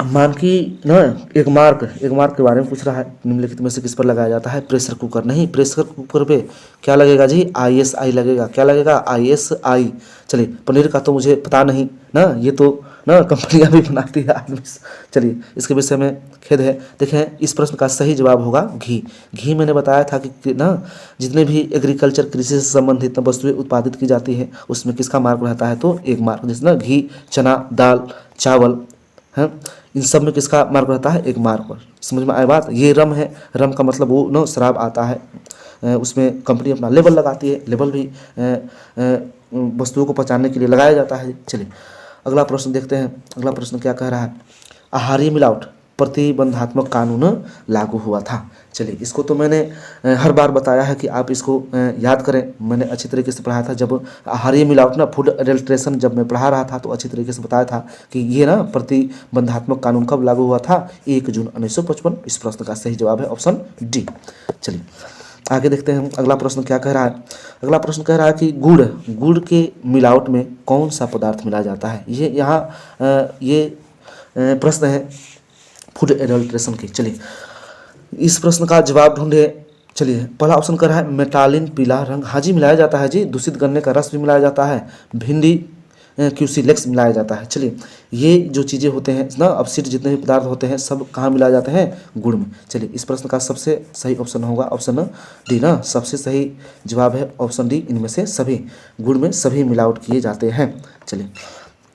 मानकी ना एक मार्क के बारे में पूछ रहा है। निम्नलिखित में से किस पर लगाया जाता है, प्रेशर कुकर। नहीं, प्रेशर कुकर पे क्या लगेगा जी, ISI लगेगा। क्या लगेगा, ISI। चलिए पनीर का तो मुझे पता नहीं ना, ये तो ना कंपनियां भी बनाती है आदमी। चलिए इसके विषय में खेद है। देखें इस प्रश्न का सही जवाब होगा घी। घी मैंने बताया था कि ना जितने भी एग्रीकल्चर कृषि से संबंधित वस्तुएं उत्पादित की जाती है उसमें किसका मार्क रहता है, तो एक मार्क। जैसे ना घी, चना दाल, चावल है, इन सब में किसका मार्क रहता है, एक मार्क पर। समझ में आए बात। ये रम है, रम का मतलब वो नो शराब आता है, उसमें कंपनी अपना लेबल लगाती है। लेबल भी वस्तुओं को पहचानने के लिए लगाया जाता है। चलिए अगला प्रश्न देखते हैं। अगला प्रश्न क्या कह रहा है, आहारीय मिलावट प्रतिबंधात्मक कानून लागू हुआ था। चलिए इसको तो मैंने हर बार बताया है कि आप इसको याद करें। मैंने अच्छी तरीके से पढ़ाया था जब आहारीय मिलावट ना, फूड एडल्ट्रेशन, जब मैं पढ़ा रहा था तो अच्छी तरीके से बताया था कि ये ना प्रतिबंधात्मक कानून कब लागू हुआ था, 1 जून 1955। इस प्रश्न का सही जवाब है ऑप्शन डी। चलिए आगे देखते हैं अगला प्रश्न क्या कह रहा है। अगला प्रश्न कह रहा है कि गुड़ के मिलावट में कौन सा पदार्थ मिलाया जाता है। ये यहाँ प्रश्न है फूड एडल्ट्रेशन की। चलिए इस प्रश्न का जवाब ढूंढे। चलिए पहला ऑप्शन कर रहा है मेटालिन, पीला रंग, हाँ जी मिलाया जाता है जी। दूषित गन्ने का रस भी मिलाया जाता है, भिंडी क्यूसीलेक्स मिलाया जाता है। चलिए ये जो चीज़ें होते हैं ना, अपशिष्ट जितने भी पदार्थ होते हैं सब कहाँ मिलाए जाते हैं, गुड़ में। चलिए इस प्रश्न का सबसे सही ऑप्शन होगा ऑप्शन डी ना, सबसे सही जवाब है ऑप्शन डी, इनमें से सभी, गुड़ में सभी मिलावट किए जाते हैं। चलिए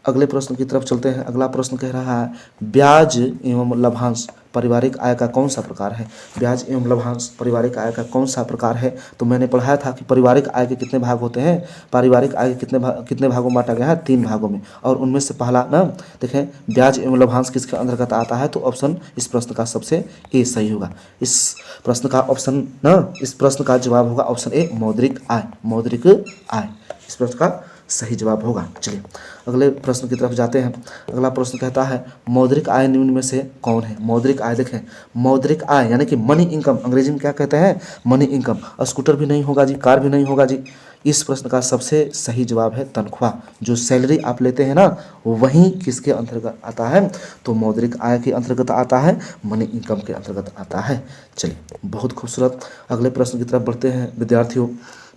अगले प्रश्न की तरफ चलते हैं। अगला प्रश्न कह रहा है ब्याज एवं लाभांश पारिवारिक आय का कौन सा प्रकार है? ब्याज एवं लाभांश पारिवारिक आय का कौन सा प्रकार है? तो मैंने पढ़ाया था कि पारिवारिक आय के कितने भाग होते हैं। पारिवारिक आय के कितने भागों में बांटा गया है? 3 भागों में। और उनमें से पहला ना देखें, ब्याज एवं लाभांश किसके अंतर्गत आता है? तो ऑप्शन इस प्रश्न का सबसे ए सही होगा। इस प्रश्न का ऑप्शन ना, इस प्रश्न का जवाब होगा ऑप्शन ए, मौद्रिक आय। मौद्रिक आय इस प्रश्न का सही जवाब होगा। चलिए अगले प्रश्न की तरफ जाते हैं। अगला प्रश्न कहता है मौद्रिक आय निम्न में से कौन है? मौद्रिक आय देखें, मौद्रिक आय यानी कि मनी इनकम, अंग्रेजी में क्या कहते हैं? Money income. स्कूटर भी नहीं होगा जी, कार भी नहीं होगा जी। इस प्रश्न का सबसे सही जवाब है तनख्वाह। जो सैलरी आप लेते हैं ना, वही किसके अंतर्गत आता है? तो मौद्रिक आय के अंतर्गत आता है, मनी इनकम के अंतर्गत आता है। चलिए बहुत खूबसूरत। अगले प्रश्न की तरफ बढ़ते हैं विद्यार्थियों।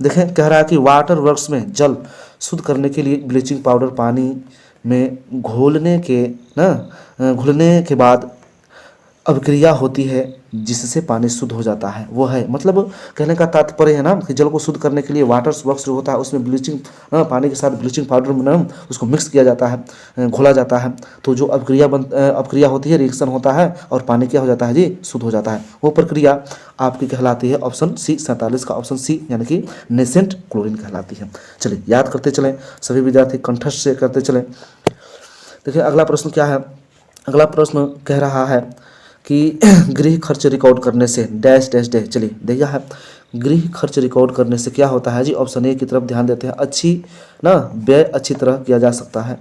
देखें, कह रहा है कि वाटर वर्क्स में जल शुद्ध करने के लिए ब्लीचिंग पाउडर पानी में घोलने के बाद अभिक्रिया होती है जिससे पानी शुद्ध हो जाता है। वो है मतलब कहने का तात्पर्य है ना कि जल को शुद्ध करने के लिए वाटर वर्क्स जो होता है उसमें ब्लीचिंग पानी के साथ ब्लीचिंग पाउडर में ना उसको मिक्स किया जाता है, घोला जाता है। तो जो अभिक्रिया होती है, रिएक्शन होता है और पानी क्या हो जाता है जी? शुद्ध हो जाता है। वो प्रक्रिया आपकी कहलाती है ऑप्शन सी, 47 का ऑप्शन सी यानी कि नेसेंट क्लोरीन कहलाती है। चलिए याद करते चलें, सभी विद्यार्थी कंठस्थ से करते चलें। देखिए अगला प्रश्न क्या है। अगला प्रश्न कह रहा है कि गृह खर्च रिकॉर्ड करने से डैश डैश डैश। चलिए देखिए है, गृह खर्च रिकॉर्ड करने से क्या होता है जी? ऑप्शन ए की तरफ ध्यान देते हैं। अच्छी ना व्यय अच्छी तरह किया जा सकता है,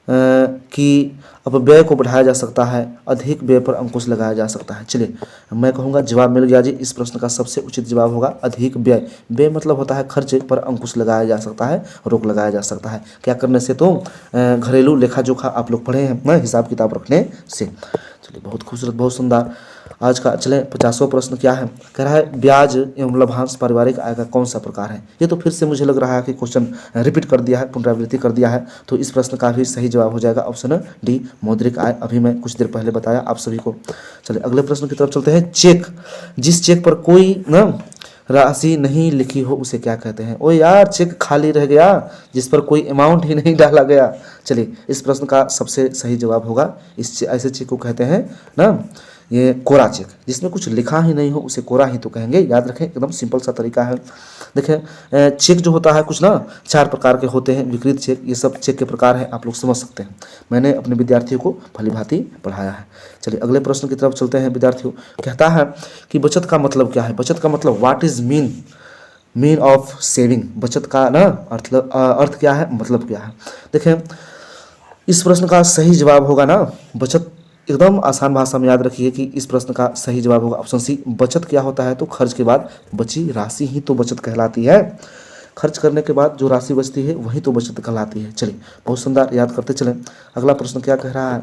कि अब व्यय को बढ़ाया जा सकता है, अधिक व्यय पर अंकुश लगाया जा सकता है। चलिए मैं कहूँगा जवाब मिल गया जी। इस प्रश्न का सबसे उचित जवाब होगा अधिक व्यय। व्यय मतलब होता है खर्च पर अंकुश लगाया जा सकता है, रोक लगाया जा सकता है। क्या करने से? तो घरेलू लेखा जोखा आप लोग पढ़े हैं ना, हिसाब किताब रखने से। चलिए बहुत खूबसूरत, बहुत सुंदर। आज का चले 50वां प्रश्न क्या है। कह रहा है ब्याज एवं लाभांश पारिवारिक आय का कौन सा प्रकार है? ये तो फिर से मुझे लग रहा है कि क्वेश्चन रिपीट कर दिया है, पुनरावृत्ति कर दिया है। तो इस प्रश्न का भी सही जवाब हो जाएगा ऑप्शन डी, मौद्रिक आय। अभी मैं कुछ देर पहले बताया आप सभी को। चलिए अगले प्रश्न की तरफ चलते हैं। चेक, जिस चेक पर कोई ना राशि नहीं लिखी हो उसे क्या कहते हैं? ओ यार, चेक खाली रह गया जिस पर कोई अमाउंट ही नहीं डाला गया। चलिए इस प्रश्न का सबसे सही जवाब होगा, इस ऐसे चेक को कहते हैं ना ये कोरा चेक। जिसमें कुछ लिखा ही नहीं हो उसे कोरा ही तो कहेंगे। याद रखें, एकदम सिंपल सा तरीका है। देखें चेक जो होता है कुछ ना 4 प्रकार के होते हैं। विकृत चेक, ये सब चेक के प्रकार हैं, आप लोग समझ सकते हैं। मैंने अपने विद्यार्थियों को भलीभांति पढ़ाया है। चलिए अगले प्रश्न की तरफ चलते हैं विद्यार्थियों। कहता है कि बचत का मतलब क्या है? बचत का मतलब what is mean of saving. बचत का ना अर्थ क्या है, मतलब क्या है? देखें इस प्रश्न का सही जवाब होगा ना बचत। एकदम आसान भाषा में याद रखिए कि इस प्रश्न का सही जवाब होगा ऑप्शन सी। बचत क्या होता है? तो खर्च के बाद बची राशि ही तो बचत कहलाती है। खर्च करने के बाद जो राशि बचती है वही तो बचत कहलाती है। चलिए बहुत सुंदर, याद करते चलें। अगला प्रश्न क्या कह रहा है।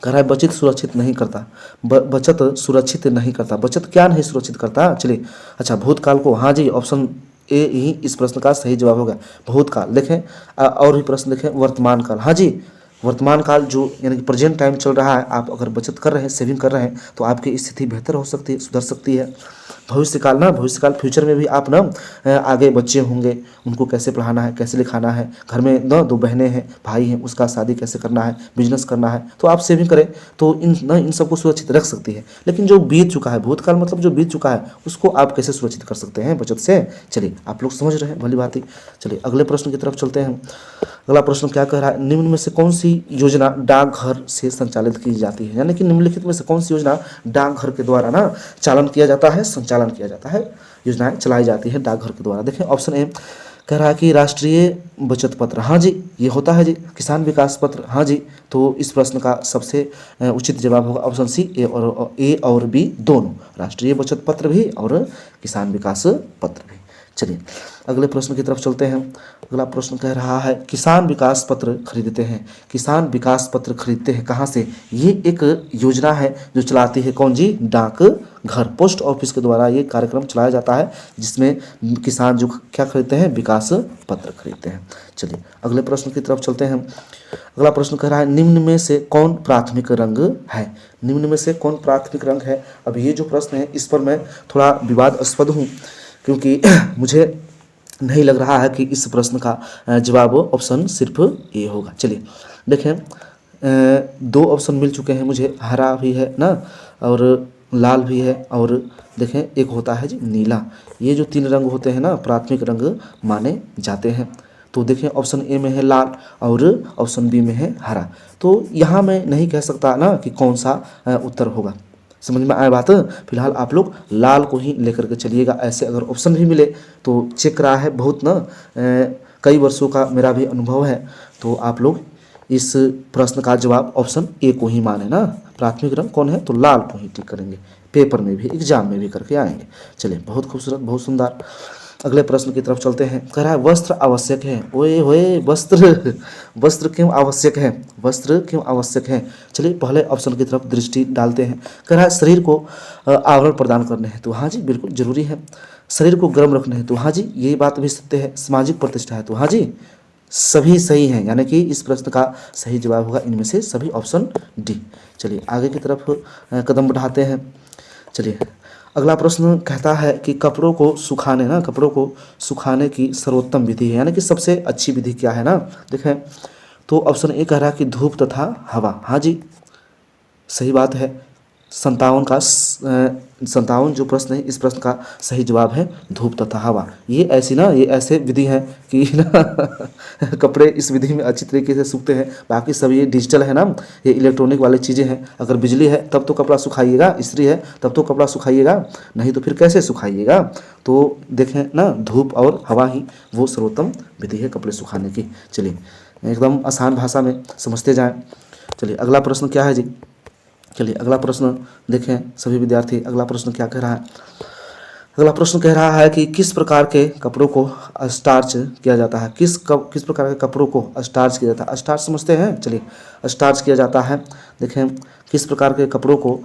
कह रहा है बचत सुरक्षित नहीं करता। बचत सुरक्षित नहीं करता। बचत क्या नहीं सुरक्षित करता? चलिए अच्छा, भूतकाल को। हाँ जी, ऑप्शन ए ही इस प्रश्न का सही जवाब होगा, भूतकाल। देखें और भी प्रश्न देखें, वर्तमान काल। हाँ जी, वर्तमान काल जो यानी कि प्रेजेंट टाइम चल रहा है, आप अगर बचत कर रहे हैं, सेविंग कर रहे हैं तो आपकी स्थिति बेहतर हो सकती है, सुधर सकती है। भविष्यकाल ना, भविष्यकाल फ्यूचर में भी आप ना आगे बच्चे होंगे, उनको कैसे पढ़ाना है, कैसे लिखाना है। घर में ना 2 बहनें हैं, भाई हैं, उसका शादी कैसे करना है, बिजनेस करना है, तो आप सेविंग करें तो इन सबको सुरक्षित रख सकती है। लेकिन जो बीत चुका है, भूतकाल मतलब जो बीत चुका है, उसको आप कैसे सुरक्षित कर सकते हैं बचत से? चलिए आप लोग समझ रहे हैं भली बात ही। चलिए अगले प्रश्न की तरफ चलते हैं। अगला प्रश्न क्या कह रहा है। निम्न में से कौन सी योजना डाकघर से संचालित की जाती है? यानी कि निम्नलिखित में से कौन सी योजना डाकघर के द्वारा ना चालन किया जाता है, संचालन किया जाता है, योजनाएं चलाई जाती है डाकघर के द्वारा? देखें ऑप्शन ए कह रहा है कि राष्ट्रीय बचत पत्र। हाँ जी, ये होता है जी। किसान विकास पत्र। हाँ जी, तो इस प्रश्न का सबसे उचित जवाब होगा ऑप्शन सी, ए और बी दोनों, राष्ट्रीय बचत पत्र भी और किसान विकास पत्र भी। चलिए अगले प्रश्न की तरफ चलते हैं। अगला प्रश्न कह रहा है किसान विकास पत्र खरीदते हैं। किसान विकास पत्र खरीदते हैं कहाँ से? ये एक योजना है जो चलाती है कौन जी? डाक घर, पोस्ट ऑफिस के द्वारा ये कार्यक्रम चलाया जाता है, जिसमें किसान जो क्या खरीदते हैं? विकास पत्र खरीदते हैं। चलिए अगले प्रश्न की तरफ चलते हैं। अगला प्रश्न कह रहा है निम्न में से कौन प्राथमिक रंग है? निम्न में से कौन प्राथमिक रंग है? अब ये जो प्रश्न है इस पर मैं थोड़ा विवादास्पद हूँ, क्योंकि मुझे नहीं लग रहा है कि इस प्रश्न का जवाब ऑप्शन सिर्फ ए होगा। चलिए देखें दो ऑप्शन मिल चुके हैं मुझे, हरा भी है ना और लाल भी है, और देखें एक होता है जी नीला। ये जो 3 रंग होते हैं ना प्राथमिक रंग माने जाते हैं। तो देखें ऑप्शन ए में है लाल और ऑप्शन बी में है हरा। तो यहाँ मैं नहीं कह सकता ना कि कौन सा उत्तर होगा। समझ में आए बात? फिलहाल आप लोग लाल को ही लेकर के चलिएगा। ऐसे अगर ऑप्शन भी मिले तो चेक रहा है बहुत ना, कई वर्षों का मेरा भी अनुभव है। तो आप लोग इस प्रश्न का जवाब ऑप्शन ए को ही माने ना। प्राथमिक रंग कौन है? तो लाल को ही टिक करेंगे। पेपर में भी एग्जाम में भी करके आएंगे। चलिए बहुत खूबसूरत, बहुत सुंदर। अगले प्रश्न की तरफ चलते हैं। कह रहा है वस्त्र आवश्यक है। ओए होए, वस्त्र वस्त्र क्यों आवश्यक है? वस्त्र क्यों आवश्यक है? चलिए पहले ऑप्शन की तरफ दृष्टि डालते हैं। कह रहा है शरीर को आवरण प्रदान करने हैं, तो हाँ जी बिल्कुल जरूरी है। शरीर को गर्म रखना है, तो हाँ जी ये बात भी सत्य है। सामाजिक प्रतिष्ठा है, तो हाँ जी सभी सही हैं, यानी कि इस प्रश्न का सही जवाब होगा इनमें से सभी ऑप्शन डी। चलिए आगे की तरफ कदम बढ़ाते हैं। चलिए अगला प्रश्न कहता है कि कपड़ों को सुखाने की सर्वोत्तम विधि है, यानी कि सबसे अच्छी विधि क्या है ना। देखें तो ऑप्शन ए कह रहा है कि धूप तथा हवा। हाँ जी सही बात है। 57 जो प्रश्न है इस प्रश्न का सही जवाब है धूप तथा हवा। ये ऐसे विधि है कि ना कपड़े इस विधि में अच्छी तरीके से सूखते हैं। बाकी सब ये डिजिटल है ना, ये इलेक्ट्रॉनिक वाली चीज़ें हैं। अगर बिजली है तब तो कपड़ा सुखाइएगा, इस्त्री है तब तो कपड़ा सुखाइएगा, नहीं तो फिर कैसे सुखाइएगा। तो देखें ना धूप और हवा ही वो सर्वोत्तम विधि है कपड़े सुखाने की। चलिए एकदम आसान भाषा में समझते जाएँ। चलिए अगला प्रश्न क्या है जी। चलिए अगला प्रश्न देखें सभी विद्यार्थी। अगला प्रश्न क्या कह रहा है? अगला प्रश्न कह रहा है कि किस प्रकार के कपड़ों को स्टार्च किया जाता है? किस प्रकार के कपड़ों को स्टार्च किया जाता है? स्टार्च समझते हैं। चलिए स्टार्च किया जाता है। देखें किस प्रकार के कपड़ों को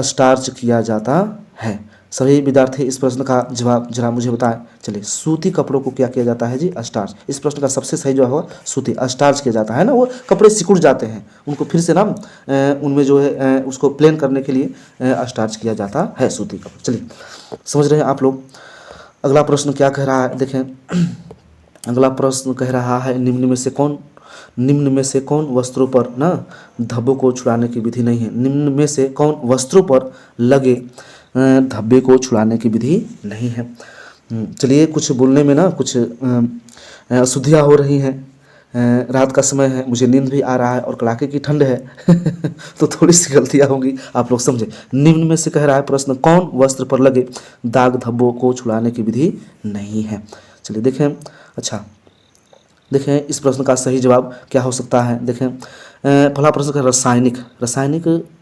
स्टार्च किया जाता है? सभी विद्यार्थी इस प्रश्न का जवाब जरा मुझे बताएं। चलिए सूती कपड़ों को क्या किया जाता है जी? स्टार्च। इस प्रश्न का सबसे सही जवाब होगा सूती। स्टार्च किया जाता है ना, वो कपड़े सिकुड़ जाते हैं, उनको फिर से ना उनमें जो है उसको प्लेन करने के लिए स्टार्च किया जाता है सूती कपड़े। चलिए समझ रहे हैं आप लोग। अगला प्रश्न क्या कह रहा है देखें। अगला प्रश्न कह रहा है निम्न में से कौन वस्त्रों पर ना धब्बों को छुड़ाने की विधि नहीं है? निम्न में से कौन वस्त्रों पर लगे धब्बे को छुड़ाने की विधि नहीं है? चलिए कुछ बोलने में ना कुछ अशुद्धियाँ हो रही हैं। रात का समय है, मुझे नींद भी आ रहा है और कड़ाके की ठंड है तो थोड़ी सी गलतियाँ होंगी, आप लोग समझे। निम्न में से कह रहा है प्रश्न कौन वस्त्र पर लगे दाग धब्बों को छुड़ाने की विधि नहीं है? चलिए देखें। अच्छा देखें इस प्रश्न का सही जवाब क्या हो सकता है? देखें पहला प्रश्न का रासायनिक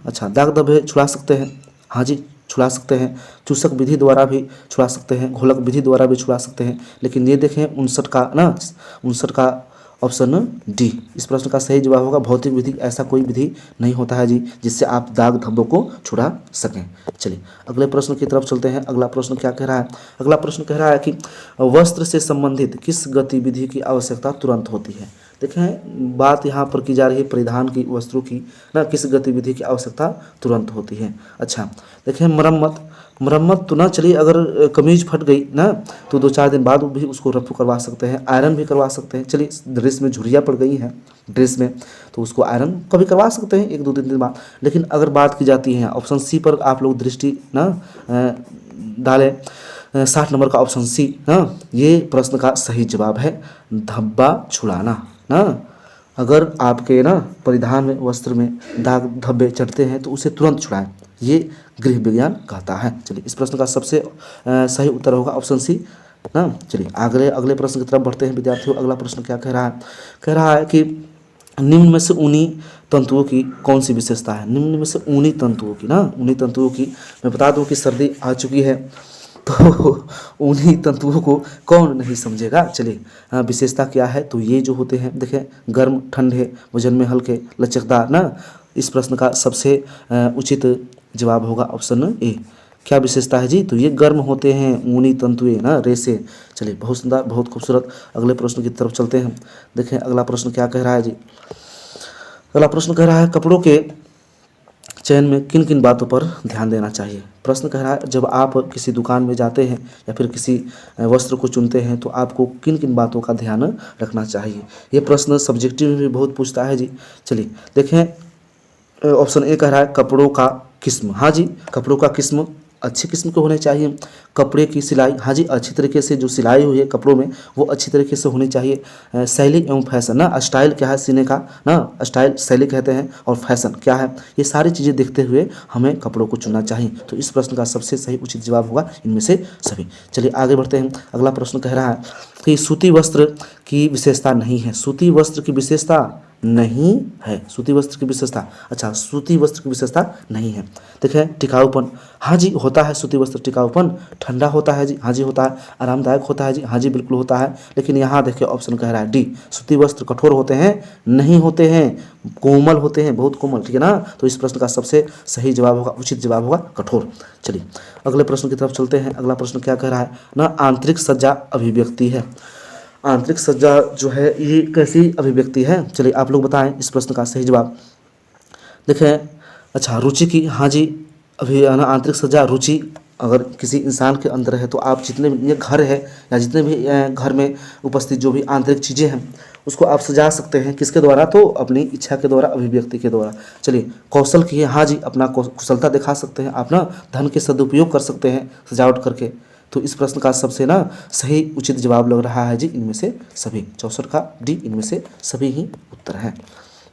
अच्छा दाग धब्बे छुड़ा सकते हैं। हाँ जी छुड़ा सकते हैं। चूसक विधि द्वारा भी छुड़ा सकते हैं, घोलक विधि द्वारा भी छुड़ा सकते हैं। लेकिन ये देखें 59 का ऑप्शन डी इस प्रश्न का सही जवाब होगा भौतिक विधि। ऐसा कोई विधि नहीं होता है जी जिससे आप दाग धब्बों को छुड़ा सकें। चलिए अगले प्रश्न की तरफ चलते हैं। अगला प्रश्न क्या कह रहा है? अगला प्रश्न कह रहा है कि वस्त्र से संबंधित किस गतिविधि की आवश्यकता तुरंत होती है? देखें बात यहाँ पर की जा रही है परिधान की वस्त्रों की ना, किस गतिविधि की आवश्यकता तुरंत होती है? अच्छा देखें मरम्मत तो ना, चलिए अगर कमीज फट गई ना तो 2-4 दिन बाद भी उसको रफू करवा सकते हैं, आयरन भी करवा सकते हैं। चलिए ड्रेस में झुर्रियाँ पड़ गई हैं ड्रेस में तो उसको आयरन कभी करवा सकते हैं 1-2 दिन बाद। लेकिन अगर बात की जाती है ऑप्शन सी पर आप लोग दृष्टि ना डालें, 60 नंबर का ऑप्शन सी ना, ये प्रश्न का सही जवाब है धब्बा छुड़ाना ना। अगर आपके ना परिधान में वस्त्र में दाग धब्बे चढ़ते हैं तो उसे तुरंत छुड़ाएं, ये गृह विज्ञान कहता है। चलिए इस प्रश्न का सबसे सही उत्तर होगा ऑप्शन सी ना। चलिए अगले प्रश्न की तरफ बढ़ते हैं विद्यार्थियों। अगला प्रश्न क्या कह रहा है? कह रहा है कि निम्न में से ऊनी तंतुओं की कौन सी विशेषता है? निम्न में से ऊनी तंतुओं की मैं बता दूं कि सर्दी आ चुकी है तो ऊनी तंतुओं को कौन नहीं समझेगा। चलिए विशेषता क्या है? तो ये जो होते हैं देखें गर्म ठंडे वजन में हल्के लचकदार ना। इस प्रश्न का सबसे उचित जवाब होगा ऑप्शन ए। क्या विशेषता है जी? तो ये गर्म होते हैं ऊनी तंतुएं ना, रेसे। चलिए बहुत सुंदर बहुत खूबसूरत। अगले प्रश्न की तरफ चलते हैं। देखें अगला प्रश्न क्या कह रहा है जी। अगला प्रश्न कह रहा है चयन में किन किन बातों पर ध्यान देना चाहिए। प्रश्न कह रहा है जब आप किसी दुकान में जाते हैं या फिर किसी वस्त्र को चुनते हैं तो आपको किन किन बातों का ध्यान रखना चाहिए। ये प्रश्न सब्जेक्टिव में भी बहुत पूछता है जी। चलिए देखें, ऑप्शन ए कह रहा है कपड़ों का किस्म। हाँ जी, कपड़ों का किस्म अच्छी किस्म के होने चाहिए। कपड़े की सिलाई, हाँ जी, अच्छी तरीके से जो सिलाई हुई है कपड़ों में वो अच्छी तरीके से होनी चाहिए। शैली एवं फैशन ना, स्टाइल क्या है सीने का ना, स्टाइल शैली कहते हैं, और फैशन क्या है, ये सारी चीज़ें देखते हुए हमें कपड़ों को चुनना चाहिए। तो इस प्रश्न का सबसे सही उचित जवाब होगा इनमें से सभी। चलिए आगे बढ़ते हैं। अगला प्रश्न कह रहा है कि सूती वस्त्र की विशेषता नहीं है। सूती वस्त्र की विशेषता नहीं है। सूती वस्त्र की विशेषता, अच्छा, सूती वस्त्र की विशेषता नहीं है। देखें, टिकाऊपन, हाँ जी होता है सूती वस्त्र टिकाऊपन। ठंडा होता है जी, हाँ जी होता है। आरामदायक होता है जी, हाँ जी बिल्कुल होता है। लेकिन यहाँ देखिए ऑप्शन कह रहा है डी, सूती वस्त्र कठोर होते हैं, नहीं होते हैं, कोमल होते हैं, बहुत कोमल, ठीक है ना। तो इस प्रश्न का सबसे सही जवाब होगा, उचित जवाब होगा कठोर। चलिए अगले प्रश्न की तरफ चलते हैं। अगला प्रश्न क्या कह रहा है ना, आंतरिक सज्जा अभिव्यक्ति है। आंतरिक सज्जा जो है ये कैसी अभिव्यक्ति है, चलिए आप लोग बताएं इस प्रश्न का सही जवाब। देखें, अच्छा, रुचि की, हाँ जी, अभी है ना आंतरिक सज्जा रुचि अगर किसी इंसान के अंदर है तो आप जितने भी ये घर है या जितने भी घर में उपस्थित जो भी आंतरिक चीज़ें हैं उसको आप सजा सकते हैं किसके द्वारा, तो अपनी इच्छा के द्वारा, अभिव्यक्ति के द्वारा। चलिए कौशल की है, हाँ जी, अपना कुशलता दिखा सकते हैं आप ना, धन के सदुपयोग कर सकते हैं सजावट करके। तो इस प्रश्न का सबसे ना सही उचित जवाब लग रहा है जी इनमें से सभी, 64 का डी इनमें से सभी ही उत्तर हैं।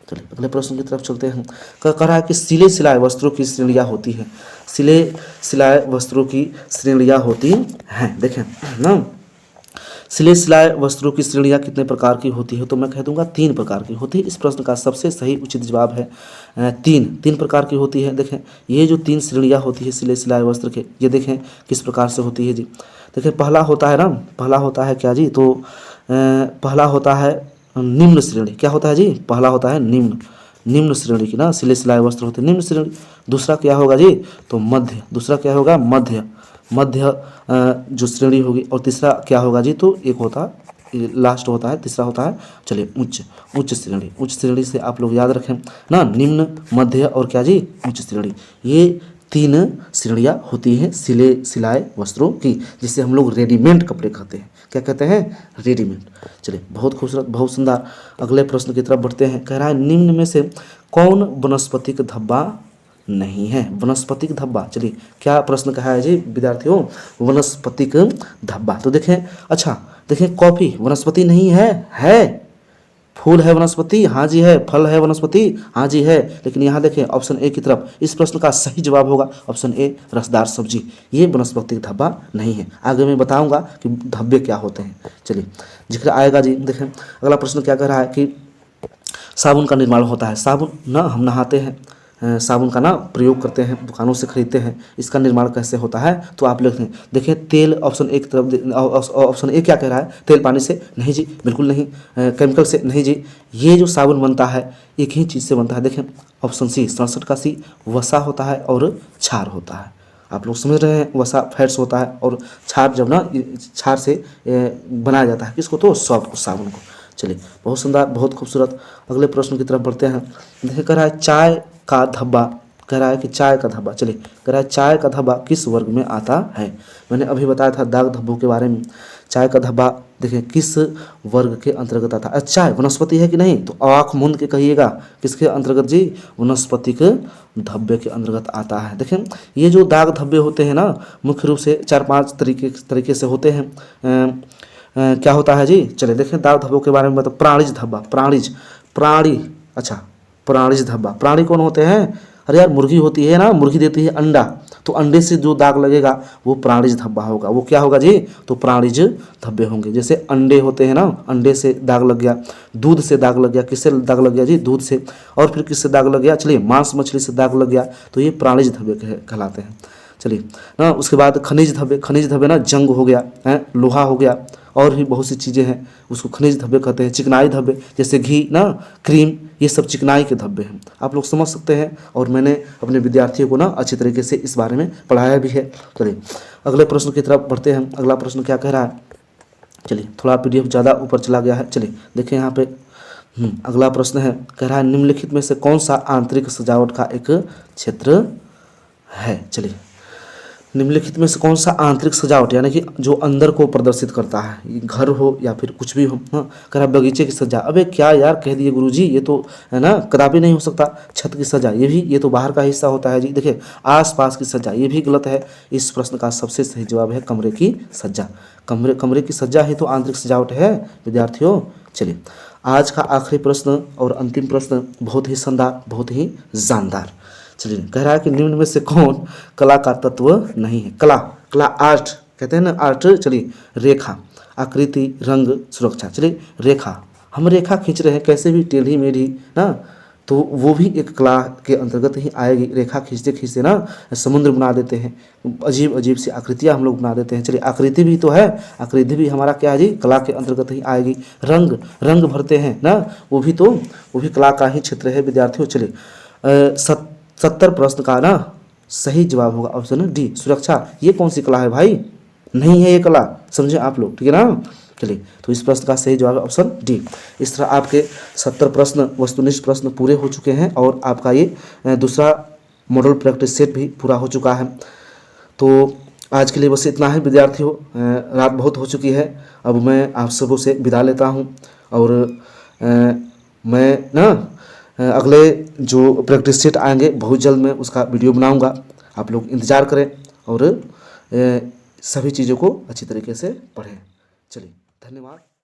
चलिए अगले प्रश्न की तरफ चलते हैं। कह रहा है कि सिले सिलाए वस्त्रों की श्रेणियाँ होती हैं। सिले सिलाए वस्त्रों की श्रेणियाँ होती हैं। देखें ना, सिले सिलाए वस्त्रों की श्रेणियाँ कितने प्रकार की होती है, तो मैं कह दूंगा 3 प्रकार की होती है। इस प्रश्न का सबसे सही उचित जवाब है 3 प्रकार की होती है। देखें, ये जो 3 श्रेणियाँ होती है सिले सिलाए वस्त्र के, ये देखें किस प्रकार से होती है जी। देखें, पहला होता है ना, पहला होता है क्या जी, तो पहला होता है निम्न श्रेणी। क्या होता है जी, पहला होता है निम्न श्रेणी की ना सिले सिलाए वस्त्र होते हैं, निम्न श्रेणी। दूसरा क्या होगा जी, तो मध्य। दूसरा क्या होगा, मध्य जो श्रेणी होगी। और तीसरा क्या होगा जी, तो एक होता लास्ट होता है, तीसरा होता है, चलिए उच्च श्रेणी। उच्च श्रेणी से आप लोग याद रखें ना, निम्न, मध्य और क्या जी, उच्च श्रेणी। ये 3 श्रेणियाँ होती हैं सिले सिलाए वस्त्रों की, जिसे हम लोग रेडीमेड कपड़े कहते हैं। क्या कहते हैं, रेडीमेड। चलिए बहुत खूबसूरत, बहुत सुंदर। अगले प्रश्न की तरफ बढ़ते हैं। कह रहा है निम्न में से कौन वनस्पतिक धब्बा नहीं है। वनस्पतिक धब्बा, चलिए क्या प्रश्न कहा है जी विद्यार्थियों, वनस्पतिक धब्बा। तो देखें, अच्छा देखें, कॉफी वनस्पति नहीं है। फूल है वनस्पति, हाँ जी है। फल है वनस्पति, हाँ जी है। लेकिन यहाँ देखें ऑप्शन ए की तरफ, इस प्रश्न का सही जवाब होगा ऑप्शन ए, रसदार सब्जी। ये वनस्पतिक धब्बा नहीं है। आगे मैं बताऊंगा कि धब्बे क्या होते हैं, चलिए जिक्र आएगा जी। देखें अगला प्रश्न क्या कह रहा है कि साबुन का निर्माण होता है। साबुन ना हम नहाते हैं, साबुन का ना प्रयोग करते हैं, दुकानों से खरीदते हैं। इसका निर्माण कैसे होता है, तो आप लिखते हैं। देखिए तेल, ऑप्शन ए की तरफ, ऑप्शन ए क्या कह रहा है, तेल पानी से, नहीं जी बिल्कुल नहीं। केमिकल से, नहीं जी। ये जो साबुन बनता है एक ही चीज़ से बनता है। देखें ऑप्शन सी, 67 का सी, वसा होता है और क्षार होता है। आप लोग समझ रहे हैं, वसा फैट्स होता है और क्षार जब ना, क्षार से बनाया जाता है किसको, तो सॉफ्ट साबुन को। चलिए बहुत सुंदर, बहुत खूबसूरत। अगले प्रश्न की तरफ बढ़ते हैं। देखिए कह रहा है चाय का धब्बा, कह रहा है कि चाय का धब्बा, चलिए कह रहा है चाय का धब्बा किस वर्ग में आता है। मैंने अभी बताया था दाग धब्बों के बारे में। चाय का धब्बा देखिए किस वर्ग के अंतर्गत आता है। चाय वनस्पति है कि नहीं, तो आँख मूंद के कहिएगा, किसके अंतर्गत जी, वनस्पतिक धब्बे के अंतर्गत आता है। देखें ये जो दाग धब्बे होते हैं ना, मुख्य रूप से 4-5 तरीके से होते हैं। क्या होता है जी, चलिए देखें दाग धब्बों के बारे में मतलब प्राणिज धब्बा, प्राणिज धब्बा। प्राणी कौन होते हैं, अरे यार मुर्गी होती है ना, मुर्गी देती है अंडा, तो अंडे से जो दाग लगेगा वो प्राणिज धब्बा होगा। वो क्या होगा जी, तो प्राणिज धब्बे होंगे। जैसे अंडे होते हैं ना, अंडे से दाग लग गया, दूध से दाग लग गया, किससे दाग लग गया जी, दूध से। और फिर किससे दाग लग गया, चलिए मांस मछली से दाग लग गया, तो ये प्राणिज धब्बे कहलाते हैं। चलिए ना, उसके बाद खनिज धब्बे ना, जंग हो गया है, लोहा हो गया, और भी बहुत सी चीज़ें हैं उसको खनिज धब्बे कहते हैं। चिकनाई धब्बे जैसे घी ना, क्रीम, ये सब चिकनाई के धब्बे हैं। आप लोग समझ सकते हैं, और मैंने अपने विद्यार्थियों को ना अच्छी तरीके से इस बारे में पढ़ाया भी है। चलिए अगले प्रश्न की तरफ बढ़ते हैं। अगला प्रश्न क्या कह रहा है, चलिए थोड़ा PDF ज़्यादा ऊपर चला गया है, चलिए देखिए यहाँ पे अगला प्रश्न है, कह रहा है निम्नलिखित में से कौन सा आंतरिक सजावट का एक क्षेत्र है। चलिए, निम्नलिखित में से कौन सा आंतरिक सजावट यानी कि जो अंदर को प्रदर्शित करता है, ये घर हो या फिर कुछ भी हो। हाँ, कह रहा बगीचे की सज्जा। अबे क्या यार कह दिए गुरुजी, ये तो है ना कदापि नहीं हो सकता। छत की सज्जा, ये तो बाहर का हिस्सा होता है जी। देखिए, आसपास की सज्जा, ये भी गलत है। इस प्रश्न का सबसे सही जवाब है कमरे की सज्जा। कमरे की सज्जा ही तो आंतरिक सजावट है विद्यार्थियों। चलिए, आज का आखिरी प्रश्न और अंतिम प्रश्न बहुत ही शानदार, बहुत ही जानदार। चलिए, कह रहा है कि निम्न में से कौन कला का तत्व नहीं है। कला आर्ट कहते हैं ना, आर्ट। चलिए, रेखा, आकृति, रंग, सुरक्षा। चलिए, रेखा, हम रेखा खींच रहे हैं कैसे भी टेढ़ी मेढ़ी ना, तो वो भी एक कला के अंतर्गत ही आएगी। रेखा खींचते खींचते ना समुद्र बना देते हैं, अजीब अजीब सी आकृतियाँ हम लोग बना देते हैं। चलिए, आकृति भी तो है, आकृति भी हमारा क्या है जी, कला के अंतर्गत ही आएगी। रंग भरते हैं ना, वो भी कला का ही क्षेत्र है विद्यार्थियों। चलिए, 70 प्रश्न का ना सही जवाब होगा ऑप्शन डी, सुरक्षा। ये कौन सी कला है भाई, नहीं है ये कला, समझे आप लोग, ठीक है ना। चलिए, तो इस प्रश्न का सही जवाब है ऑप्शन डी। इस तरह आपके 70 प्रश्न, वस्तुनिष्ठ प्रश्न पूरे हो चुके हैं और आपका ये दूसरा मॉडल प्रैक्टिस सेट भी पूरा हो चुका है। तो आज के लिए बस इतना है विद्यार्थियों, रात बहुत हो चुकी है। अब मैं आप सबों से विदा लेता हूँ और मैं ना अगले जो प्रैक्टिस सेट आएंगे बहुत जल्द मैं उसका वीडियो बनाऊंगा, आप लोग इंतज़ार करें और सभी चीज़ों को अच्छी तरीके से पढ़ें। चलिए, धन्यवाद।